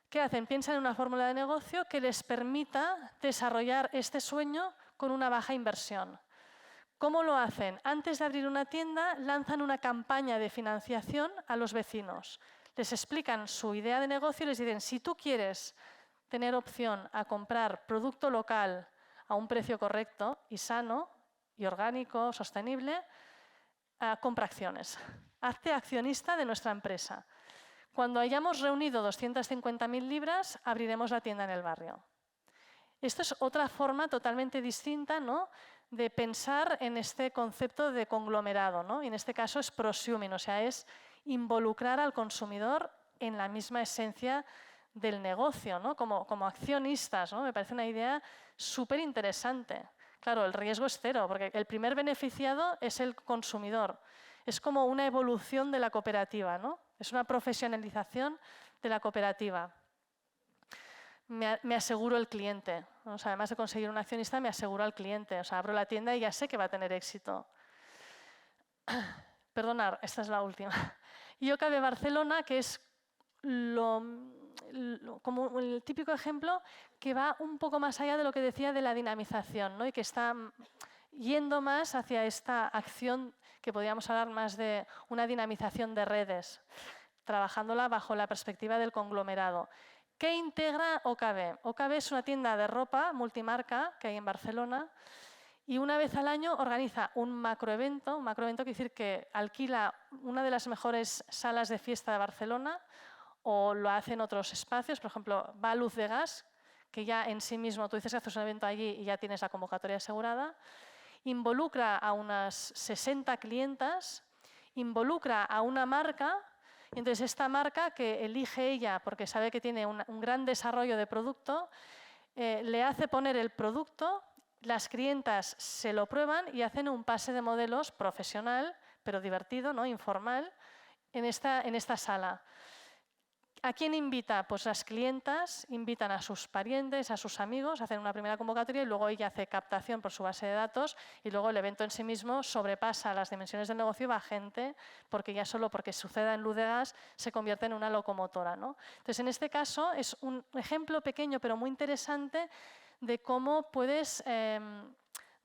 ¿Qué hacen? Piensan en una fórmula de negocio que les permita desarrollar este sueño con una baja inversión. ¿Cómo lo hacen? Antes de abrir una tienda, lanzan una campaña de financiación a los vecinos. Les explican su idea de negocio y les dicen, si tú quieres tener opción a comprar producto local a un precio correcto y sano y orgánico, sostenible, compra acciones. Hazte accionista de nuestra empresa. Cuando hayamos reunido 250.000 libras, abriremos la tienda en el barrio. Esto es otra forma totalmente distinta, ¿no?, de pensar en este concepto de conglomerado, ¿no? Y en este caso es prosuming, o sea, es involucrar al consumidor en la misma esencia del negocio, ¿no? Como accionistas, ¿no? Me parece una idea súper interesante. Claro, el riesgo es cero, porque el primer beneficiado es el consumidor. Es como una evolución de la cooperativa, ¿no? Es una profesionalización de la cooperativa. Me aseguro el cliente. O sea, además de conseguir un accionista, me aseguro al cliente. O sea, abro la tienda y ya sé que va a tener éxito. Perdonad, esta es la última. IOCABE Barcelona, que es como el típico ejemplo que va un poco más allá de lo que decía de la dinamización, ¿no? Y que está yendo más hacia esta acción que podríamos hablar más de una dinamización de redes, trabajándola bajo la perspectiva del conglomerado. ¿Qué integra OCABE? OCABE es una tienda de ropa multimarca que hay en Barcelona y una vez al año organiza un macroevento. Un macroevento quiere decir que alquila una de las mejores salas de fiesta de Barcelona o lo hace en otros espacios. Por ejemplo, va a Luz de Gas, que ya en sí mismo tú dices que haces un evento allí y ya tienes la convocatoria asegurada. Involucra a unas 60 clientas, involucra a una marca. Y entonces esta marca que elige ella porque sabe que tiene un gran desarrollo de producto, le hace poner el producto, las clientas se lo prueban y hacen un pase de modelos profesional, pero divertido, ¿no?, informal, en esta sala. ¿A quién invita? Pues las clientas invitan a sus parientes, a sus amigos, hacen una primera convocatoria y luego ella hace captación por su base de datos y luego el evento en sí mismo sobrepasa las dimensiones del negocio y va gente, porque ya solo porque suceda en luz de gas se convierte en una locomotora, ¿no? Entonces, en este caso es un ejemplo pequeño pero muy interesante de cómo puedes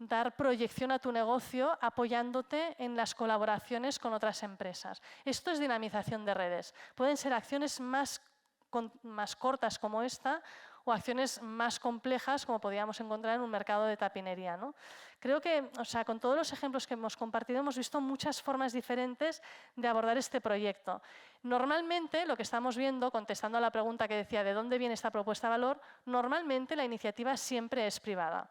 dar proyección a tu negocio apoyándote en las colaboraciones con otras empresas. Esto es dinamización de redes. Pueden ser acciones más cortas como esta o acciones más complejas como podríamos encontrar en un mercado de tapinería, ¿no? Creo que, o sea, con todos los ejemplos que hemos compartido hemos visto muchas formas diferentes de abordar este proyecto. Normalmente, lo que estamos viendo, contestando a la pregunta que decía ¿de dónde viene esta propuesta de valor?, normalmente la iniciativa siempre es privada.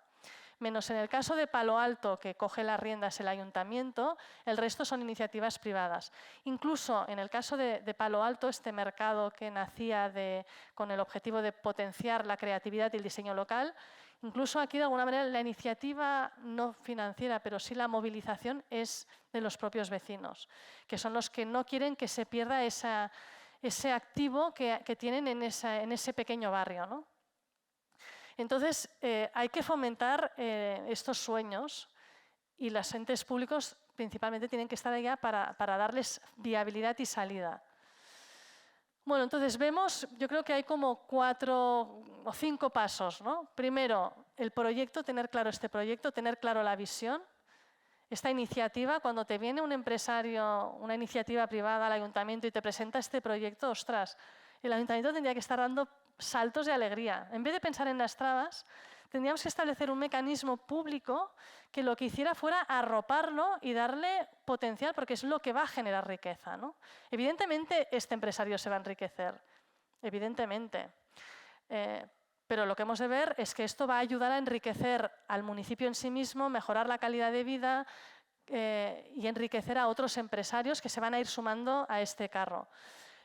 Menos en el caso de Palo Alto, que coge las riendas el ayuntamiento, el resto son iniciativas privadas. Incluso en el caso de Palo Alto, este mercado que nacía con el objetivo de potenciar la creatividad y el diseño local, incluso aquí de alguna manera la iniciativa no financiera, pero sí la movilización es de los propios vecinos, que son los que no quieren que se pierda ese activo que tienen en ese pequeño barrio, ¿no? Entonces, hay que fomentar estos sueños y los entes públicos principalmente tienen que estar allá para darles viabilidad y salida. Bueno, entonces vemos, yo creo que hay como 4 o 5 pasos, ¿no? Primero, el proyecto, tener claro este proyecto, tener claro la visión. Esta iniciativa, cuando te viene un empresario, una iniciativa privada al ayuntamiento y te presenta este proyecto, ostras, el ayuntamiento tendría que estar dando saltos de alegría. En vez de pensar en las trabas, tendríamos que establecer un mecanismo público que lo que hiciera fuera arroparlo y darle potencial, porque es lo que va a generar riqueza, ¿no? Evidentemente, este empresario se va a enriquecer, evidentemente. Pero lo que hemos de ver es que esto va a ayudar a enriquecer al municipio en sí mismo, mejorar la calidad de vida y enriquecer a otros empresarios que se van a ir sumando a este carro.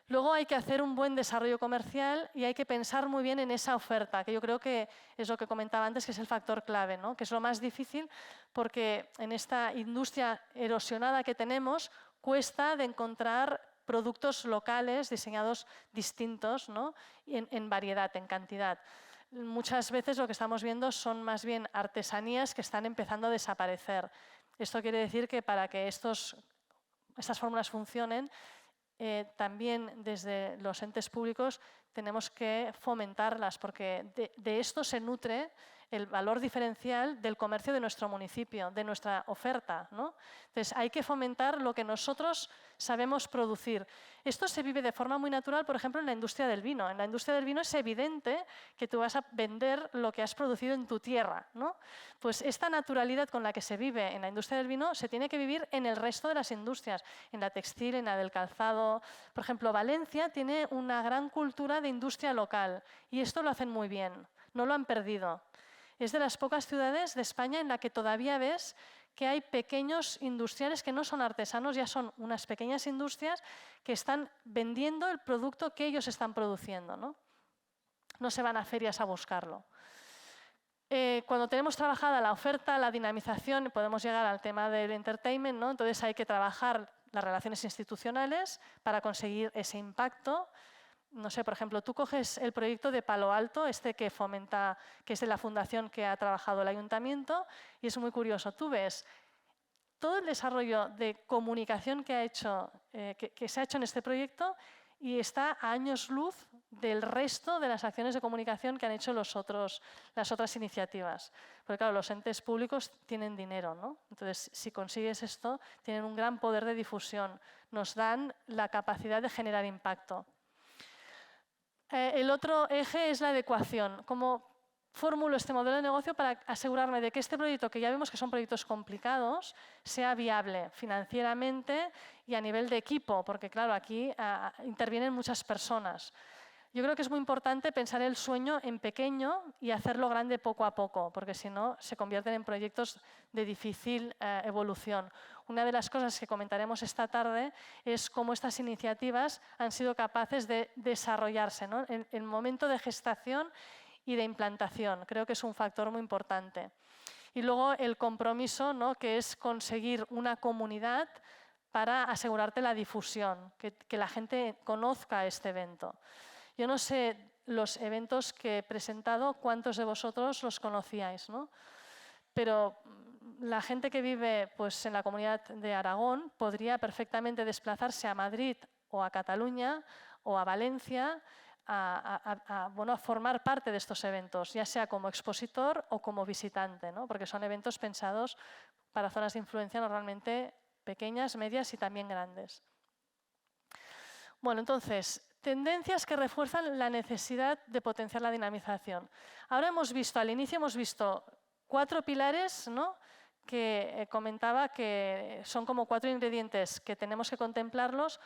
Luego hay que hacer un buen desarrollo comercial y hay que pensar muy bien en esa oferta, que yo creo que es lo que comentaba antes, que es el factor clave, ¿no? Que es lo más difícil porque en esta industria erosionada que tenemos cuesta de encontrar productos locales diseñados distintos, ¿no? en variedad, en cantidad. Muchas veces lo que estamos viendo son más bien artesanías que están empezando a desaparecer. Esto quiere decir que para que estas fórmulas funcionen, también desde los entes públicos tenemos que fomentarlas, porque de esto se nutre el valor diferencial del comercio de nuestro municipio, de nuestra oferta, ¿no? Entonces, hay que fomentar lo que nosotros sabemos producir. Esto se vive de forma muy natural, por ejemplo, en la industria del vino. En la industria del vino es evidente que tú vas a vender lo que has producido en tu tierra, ¿no? Pues esta naturalidad con la que se vive en la industria del vino se tiene que vivir en el resto de las industrias, en la textil, en la del calzado. Por ejemplo, Valencia tiene una gran cultura de industria local y esto lo hacen muy bien, no lo han perdido. Es de las pocas ciudades de España en la que todavía ves que hay pequeños industriales que no son artesanos, ya son unas pequeñas industrias que están vendiendo el producto que ellos están produciendo, ¿no? No se van a ferias a buscarlo. Cuando tenemos trabajada la oferta, la dinamización, podemos llegar al tema del entertainment, ¿no? Entonces hay que trabajar las relaciones institucionales para conseguir ese impacto. No sé, por ejemplo, tú coges el proyecto de Palo Alto, este que fomenta, que es de la fundación que ha trabajado el ayuntamiento, y es muy curioso. Tú ves todo el desarrollo de comunicación que se ha hecho en este proyecto y está a años luz del resto de las acciones de comunicación que han hecho las otras iniciativas. Porque claro, los entes públicos tienen dinero, ¿no? Entonces, si consigues esto, tienen un gran poder de difusión. Nos dan la capacidad de generar impacto. El otro eje es la adecuación. ¿Cómo formulo este modelo de negocio para asegurarme de que este proyecto, que ya vemos que son proyectos complicados, sea viable financieramente y a nivel de equipo? Porque claro, aquí intervienen muchas personas. Yo creo que es muy importante pensar el sueño en pequeño y hacerlo grande poco a poco, porque si no se convierten en proyectos de difícil evolución. Una de las cosas que comentaremos esta tarde es cómo estas iniciativas han sido capaces de desarrollarse, ¿no? En el momento de gestación y de implantación. Creo que es un factor muy importante. Y luego el compromiso, ¿no? Que es conseguir una comunidad para asegurarte la difusión, que la gente conozca este evento. Yo no sé los eventos que he presentado, cuántos de vosotros los conocíais, ¿no? Pero la gente que vive pues, en la comunidad de Aragón podría perfectamente desplazarse a Madrid o a Cataluña o a Valencia a formar parte de estos eventos, ya sea como expositor o como visitante, ¿no? Porque son eventos pensados para zonas de influencia normalmente pequeñas, medias y también grandes. Bueno, entonces, tendencias que refuerzan la necesidad de potenciar la dinamización. Ahora al inicio hemos visto 4 pilares, ¿no?, que comentaba que son como 4 ingredientes que tenemos que contemplarlos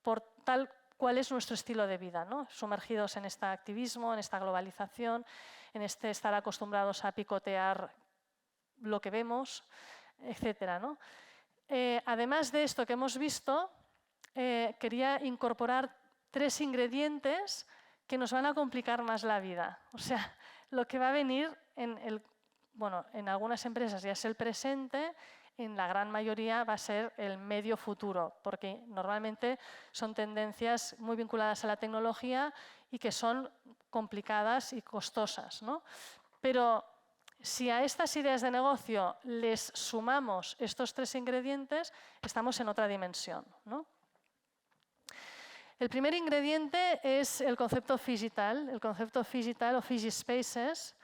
por tal cual es nuestro estilo de vida, ¿no? Sumergidos en este activismo, en esta globalización, en este estar acostumbrados a picotear lo que vemos, etcétera, ¿no? Además de esto que hemos visto, quería incorporar 3 ingredientes que nos van a complicar más la vida. O sea, lo que va a venir en algunas empresas ya es el presente, en la gran mayoría va a ser el medio futuro, porque normalmente son tendencias muy vinculadas a la tecnología y que son complicadas y costosas, ¿no? Pero si a estas ideas de negocio les sumamos estos 3 ingredientes, estamos en otra dimensión, ¿no? El primer ingrediente es el concepto phygital, o Phygispaces,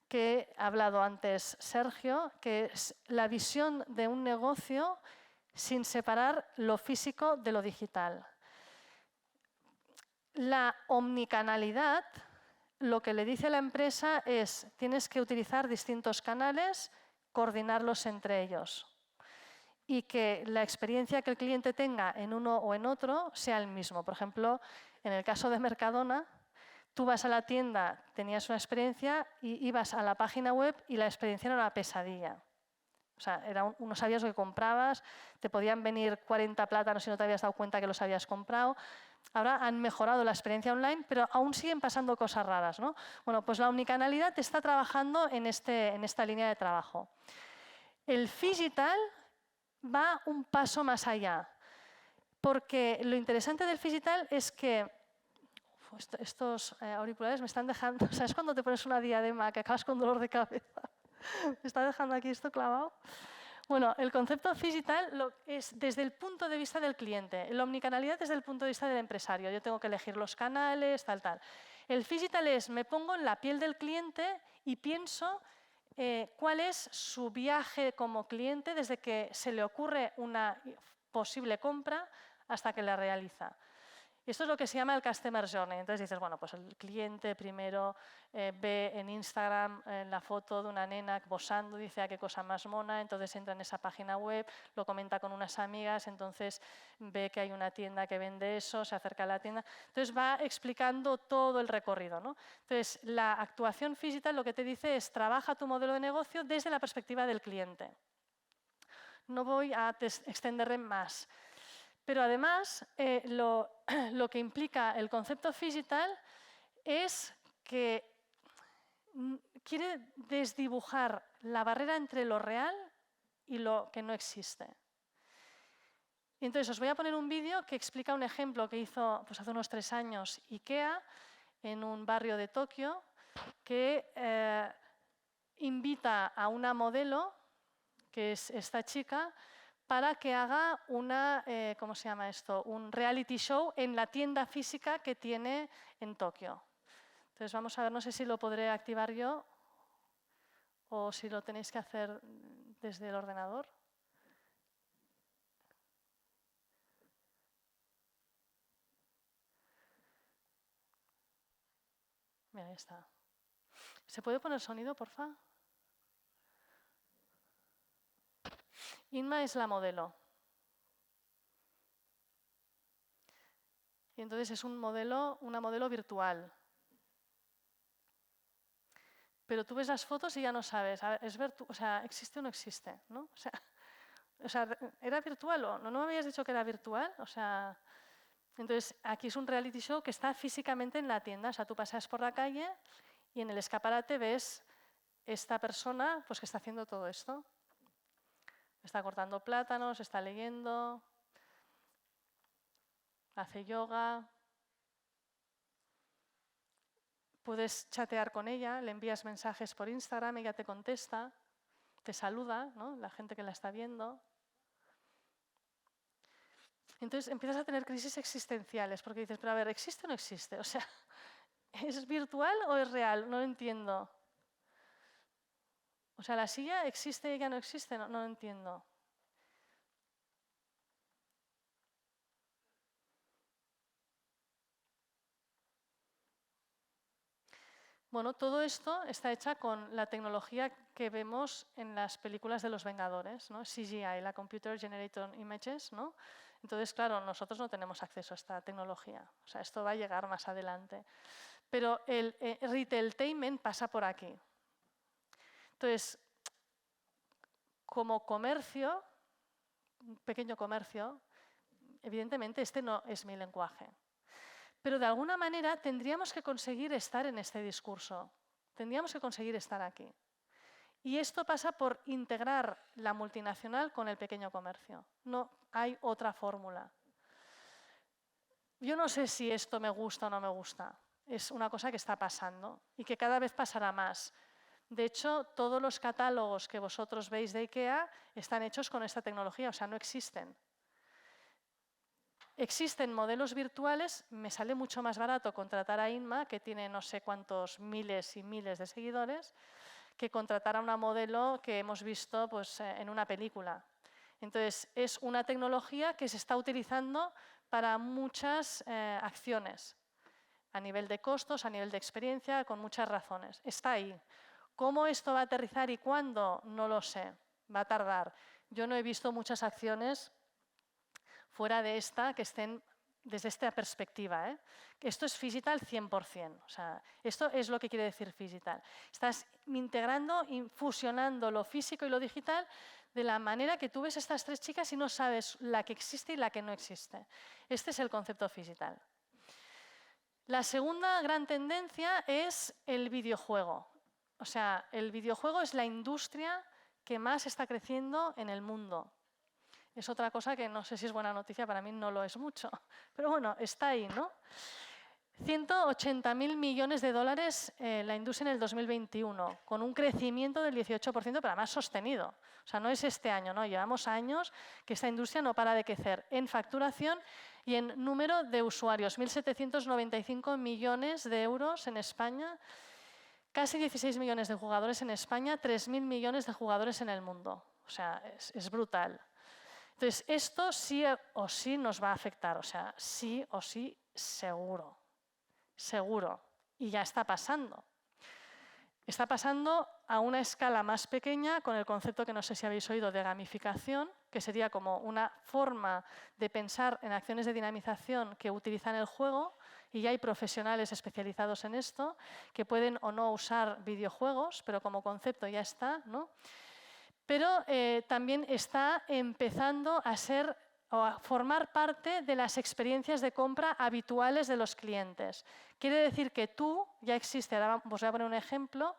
que ha hablado antes Sergio, que es la visión de un negocio sin separar lo físico de lo digital. La omnicanalidad, lo que le dice a la empresa es: tienes que utilizar distintos canales, coordinarlos entre ellos, y que la experiencia que el cliente tenga en uno o en otro sea el mismo. Por ejemplo, en el caso de Mercadona, tú vas a la tienda, tenías una experiencia, y ibas a la página web y la experiencia era una pesadilla. O sea, no sabías lo que comprabas, te podían venir 40 plátanos y no te habías dado cuenta que los habías comprado. Ahora han mejorado la experiencia online, pero aún siguen pasando cosas raras, ¿no? Bueno, pues la omnicanalidad está trabajando en esta línea de trabajo. El phygital va un paso más allá, porque lo interesante del phygital es que estos auriculares me están dejando... ¿Sabes cuando te pones una diadema que acabas con dolor de cabeza? Me está dejando aquí esto clavado. Bueno, el concepto phygital es desde el punto de vista del cliente. La omnicanalidad desde el punto de vista del empresario. Yo tengo que elegir los canales, tal. El phygital es: me pongo en la piel del cliente y pienso cuál es su viaje como cliente desde que se le ocurre una posible compra hasta que la realiza. Esto es lo que se llama el Customer Journey. Entonces dices, bueno, pues el cliente primero ve en Instagram la foto de una nena posando, dice, qué cosa más mona, entonces entra en esa página web, lo comenta con unas amigas, entonces ve que hay una tienda que vende eso, se acerca a la tienda. Entonces va explicando todo el recorrido, ¿no? Entonces, la actuación phygital lo que te dice es: trabaja tu modelo de negocio desde la perspectiva del cliente. No voy a extenderme más. Pero además, lo que implica el concepto phygital es que quiere desdibujar la barrera entre lo real y lo que no existe. Y entonces os voy a poner un vídeo que explica un ejemplo que hizo pues, hace unos 3 años IKEA en un barrio de Tokio, que invita a una modelo, que es esta chica, para que haga ¿cómo se llama esto? Un reality show en la tienda física que tiene en Tokio. Entonces vamos a ver, no sé si lo podré activar yo o si lo tenéis que hacer desde el ordenador. Mira, ahí está. ¿Se puede poner sonido, por favor? Inma es la modelo. Y entonces es una modelo virtual. Pero tú ves las fotos y ya no sabes, ¿existe o no existe? ¿No? O sea, ¿era virtual o no me habías dicho que era virtual? O sea, entonces aquí es un reality show que está físicamente en la tienda. O sea, tú pasas por la calle y en el escaparate ves esta persona pues, que está haciendo todo esto. Está cortando plátanos, está leyendo, hace yoga. puedes chatear con ella, le envías mensajes por Instagram, ella te contesta, te saluda, ¿no? La gente que la está viendo. Entonces empiezas a tener crisis existenciales porque dices, pero a ver, ¿existe o no existe? O sea, ¿es virtual o es real? No lo entiendo. O sea, ¿la silla existe y ella no existe? No lo entiendo. Bueno, todo esto está hecha con la tecnología que vemos en las películas de los Vengadores, ¿no? CGI, la Computer Generated Images, ¿no? Entonces, claro, nosotros no tenemos acceso a esta tecnología. O sea, esto va a llegar más adelante. Pero el retailtainment pasa por aquí. Entonces, como comercio, un pequeño comercio, evidentemente este no es mi lenguaje. Pero de alguna manera tendríamos que conseguir estar en este discurso. Tendríamos que conseguir estar aquí. Y esto pasa por integrar la multinacional con el pequeño comercio. No hay otra fórmula. Yo no sé si esto me gusta o no me gusta. Es una cosa que está pasando y que cada vez pasará más. De hecho, todos los catálogos que vosotros veis de IKEA están hechos con esta tecnología, o sea, no existen. Existen modelos virtuales, me sale mucho más barato contratar a Inma, que tiene no sé cuántos miles y miles de seguidores, que contratar a una modelo que hemos visto pues, en una película. Entonces, es una tecnología que se está utilizando para muchas acciones, a nivel de costos, a nivel de experiencia, con muchas razones. Está ahí. ¿Cómo esto va a aterrizar y cuándo? No lo sé. Va a tardar. Yo no he visto muchas acciones fuera de esta que estén desde esta perspectiva. Esto es Phygital 100%. O sea, esto es lo que quiere decir Phygital. Estás integrando y fusionando lo físico y lo digital de la manera que tú ves estas tres chicas y no sabes la que existe y la que no existe. Este es el concepto Phygital. La segunda gran tendencia es el videojuego. O sea, el videojuego es la industria que más está creciendo en el mundo. Es otra cosa que no sé si es buena noticia, para mí no lo es mucho. Pero bueno, está ahí, ¿no? 180.000 millones de dólares la industria en el 2021, con un crecimiento del 18%, pero además sostenido. O sea, no es este año, ¿no? Llevamos años que esta industria no para de crecer en facturación y en número de usuarios. 1.795 millones de euros en España, casi 16 millones de jugadores en España, 3.000 millones de jugadores en el mundo. O sea, es brutal. Entonces, esto sí o sí nos va a afectar, o sea, sí o sí, seguro. Seguro. Y ya está pasando. Está pasando a una escala más pequeña con el concepto que no sé si habéis oído de gamificación, que sería como una forma de pensar en acciones de dinamización que utilizan el juego, y ya hay profesionales especializados en esto que pueden o no usar videojuegos, pero como concepto ya está, ¿no? Pero también está empezando a ser o a formar parte de las experiencias de compra habituales de los clientes. Quiere decir que tú, ya existe, ahora os voy a poner un ejemplo,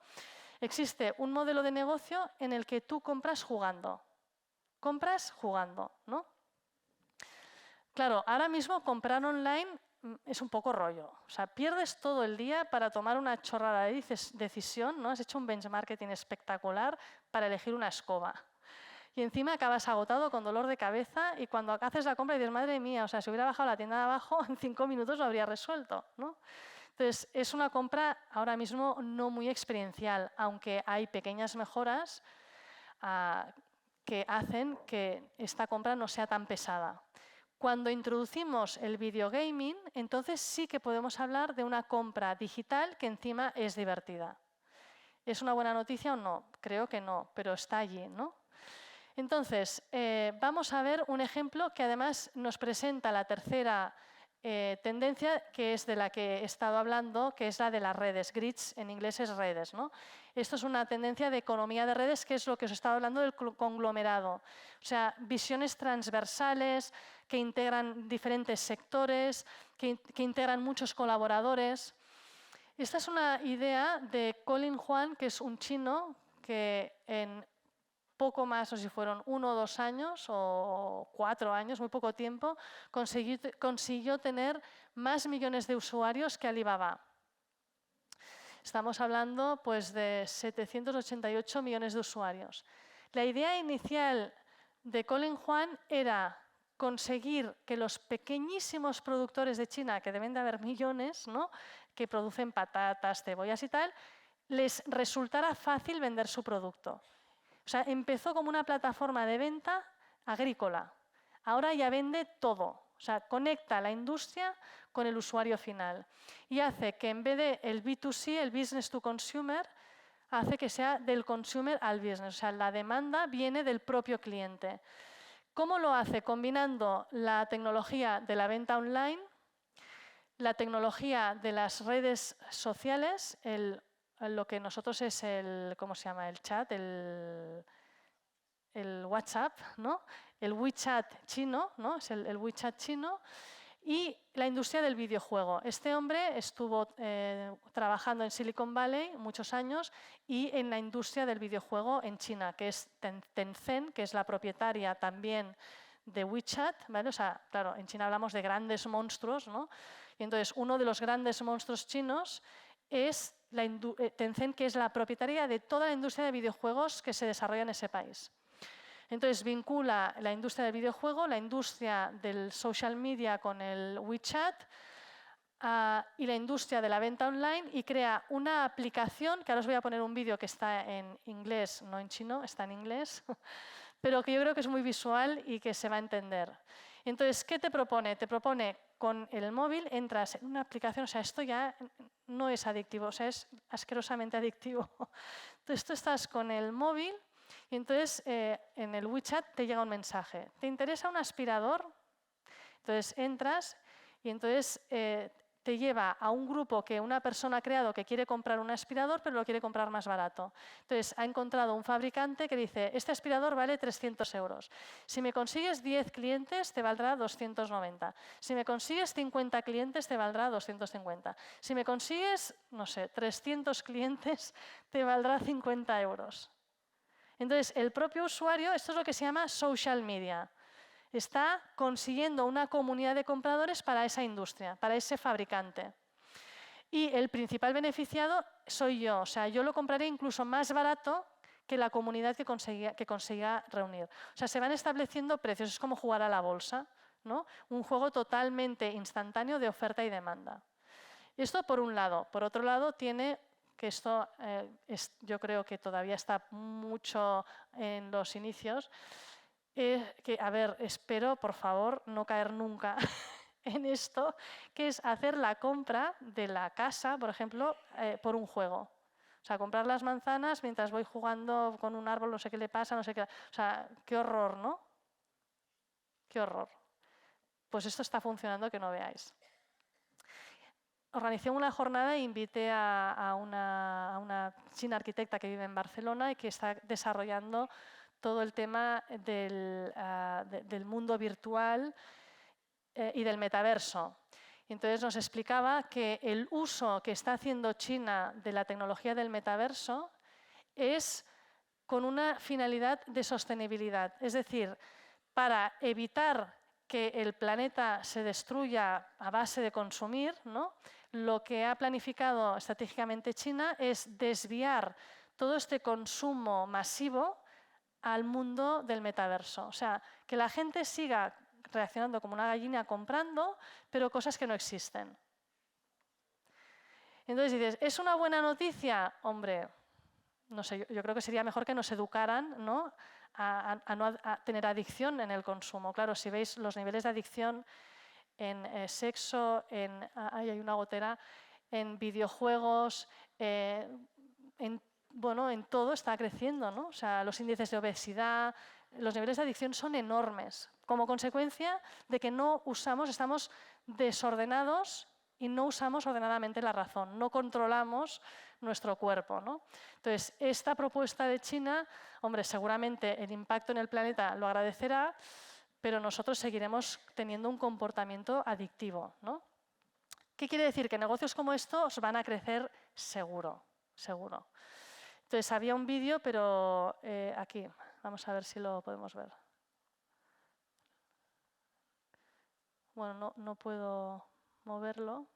existe un modelo de negocio en el que tú compras jugando. Compras jugando, ¿no? Claro, ahora mismo comprar online es un poco rollo. O sea, pierdes todo el día para tomar una chorrada de decisión, ¿no? Has hecho un benchmarking espectacular para elegir una escoba. Y encima acabas agotado con dolor de cabeza y cuando haces la compra dices, madre mía, o sea, si hubiera bajado a la tienda de abajo, en 5 minutos lo habría resuelto, ¿no? Entonces, es una compra ahora mismo no muy experiencial, aunque hay pequeñas mejoras que hacen que esta compra no sea tan pesada. Cuando introducimos el videogaming, entonces sí que podemos hablar de una compra digital que encima es divertida. ¿Es una buena noticia o no? Creo que no, pero está allí, ¿no? Entonces, vamos a ver un ejemplo que además nos presenta la tercera tendencia, que es de la que he estado hablando, que es la de las redes. Grids en inglés es redes, ¿no? Esto es una tendencia de economía de redes, que es lo que os estaba hablando del conglomerado. O sea, visiones transversales que integran diferentes sectores, que integran muchos colaboradores. Esta es una idea de Colin Huang, que es un chino que en poco más, o si fueron 1 o 2 años o 4 años, muy poco tiempo, consiguió tener más millones de usuarios que Alibaba. Estamos hablando pues, de 788 millones de usuarios. La idea inicial de Colin Huang era conseguir que los pequeñísimos productores de China, que deben de haber millones, ¿no?, que producen patatas, cebollas y tal, les resultara fácil vender su producto. O sea, empezó como una plataforma de venta agrícola. Ahora ya vende todo. O sea, conecta la industria con el usuario final. Y hace que en vez de el B2C, el business to consumer, hace que sea del consumer al business. O sea, la demanda viene del propio cliente. ¿Cómo lo hace? Combinando la tecnología de la venta online, la tecnología de las redes sociales, lo que nosotros es el, ¿cómo se llama? El chat, el WhatsApp, ¿no? El WeChat chino, ¿no? Es el WeChat chino, y la industria del videojuego. Este hombre estuvo trabajando en Silicon Valley muchos años y en la industria del videojuego en China, que es Tencent, que es la propietaria también de WeChat, ¿vale? O sea, claro, en China hablamos de grandes monstruos, ¿no? Y entonces, uno de los grandes monstruos chinos es Tencent, que es la propietaria de toda la industria de videojuegos que se desarrolla en ese país. Entonces, vincula la industria del videojuego, la industria del social media con el WeChat y la industria de la venta online y crea una aplicación, que ahora os voy a poner un vídeo que está en inglés, no en chino, está en inglés, pero que yo creo que es muy visual y que se va a entender. Entonces, ¿qué te propone? Te propone con el móvil, entras en una aplicación, o sea, esto ya no es adictivo, o sea, es asquerosamente adictivo. Entonces, tú estás con el móvil y entonces en el WeChat te llega un mensaje. ¿Te interesa un aspirador? Entonces entras y entonces te lleva a un grupo que una persona ha creado que quiere comprar un aspirador, pero lo quiere comprar más barato. Entonces ha encontrado un fabricante que dice, este aspirador vale 300 euros. Si me consigues 10 clientes, te valdrá 290. Si me consigues 50 clientes, te valdrá 250. Si me consigues, no sé, 300 clientes, te valdrá 50 euros. Entonces, el propio usuario, esto es lo que se llama social media, está consiguiendo una comunidad de compradores para esa industria, para ese fabricante. Y el principal beneficiado soy yo, o sea, yo lo compraré incluso más barato que la comunidad que consiga reunir. O sea, se van estableciendo precios, es como jugar a la bolsa, ¿no? Un juego totalmente instantáneo de oferta y demanda. Esto por un lado. Por otro lado, tiene que esto yo creo que todavía está mucho en los inicios, que, a ver, espero, por favor, no caer nunca en esto, que es hacer la compra de la casa, por ejemplo, por un juego. O sea, comprar las manzanas mientras voy jugando con un árbol, no sé qué le pasa, no sé qué. O sea, qué horror, ¿no? Qué horror. Pues esto está funcionando que no veáis. Organicé una jornada e invité a una china arquitecta que vive en Barcelona y que está desarrollando todo el tema del mundo virtual y del metaverso. Entonces nos explicaba que el uso que está haciendo China de la tecnología del metaverso es con una finalidad de sostenibilidad, es decir, para evitar que el planeta se destruya a base de consumir, ¿no? Lo que ha planificado estratégicamente China es desviar todo este consumo masivo al mundo del metaverso. O sea, que la gente siga reaccionando como una gallina comprando, pero cosas que no existen. Entonces dices, ¿es una buena noticia? Hombre, no sé, yo creo que sería mejor que nos educaran, ¿no? A no tener adicción en el consumo. Claro, si veis los niveles de adicción en sexo, hay una gotera, en videojuegos, en todo está creciendo, ¿no? O sea, los índices de obesidad, los niveles de adicción son enormes, como consecuencia de que no usamos, estamos desordenados y no usamos ordenadamente la razón, no controlamos nuestro cuerpo, ¿no? Entonces, esta propuesta de China, hombre, seguramente el impacto en el planeta lo agradecerá, pero nosotros seguiremos teniendo un comportamiento adictivo, ¿no? ¿Qué quiere decir? Que negocios como estos van a crecer seguro, seguro. Entonces, había un vídeo, pero aquí, vamos a ver si lo podemos ver. Bueno, no puedo moverlo.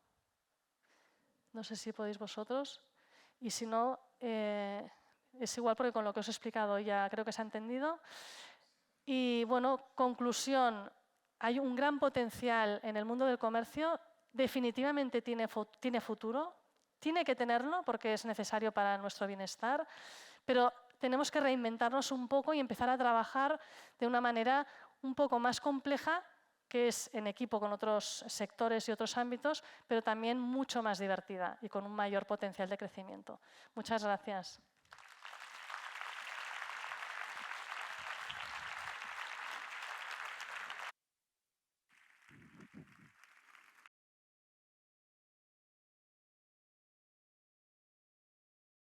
No sé si podéis vosotros. y si no, es igual porque con lo que os he explicado ya creo que se ha entendido. Y bueno, conclusión, hay un gran potencial en el mundo del comercio, definitivamente tiene futuro, tiene que tenerlo porque es necesario para nuestro bienestar, pero tenemos que reinventarnos un poco y empezar a trabajar de una manera un poco más compleja, que es en equipo con otros sectores y otros ámbitos, pero también mucho más divertida y con un mayor potencial de crecimiento. Muchas gracias.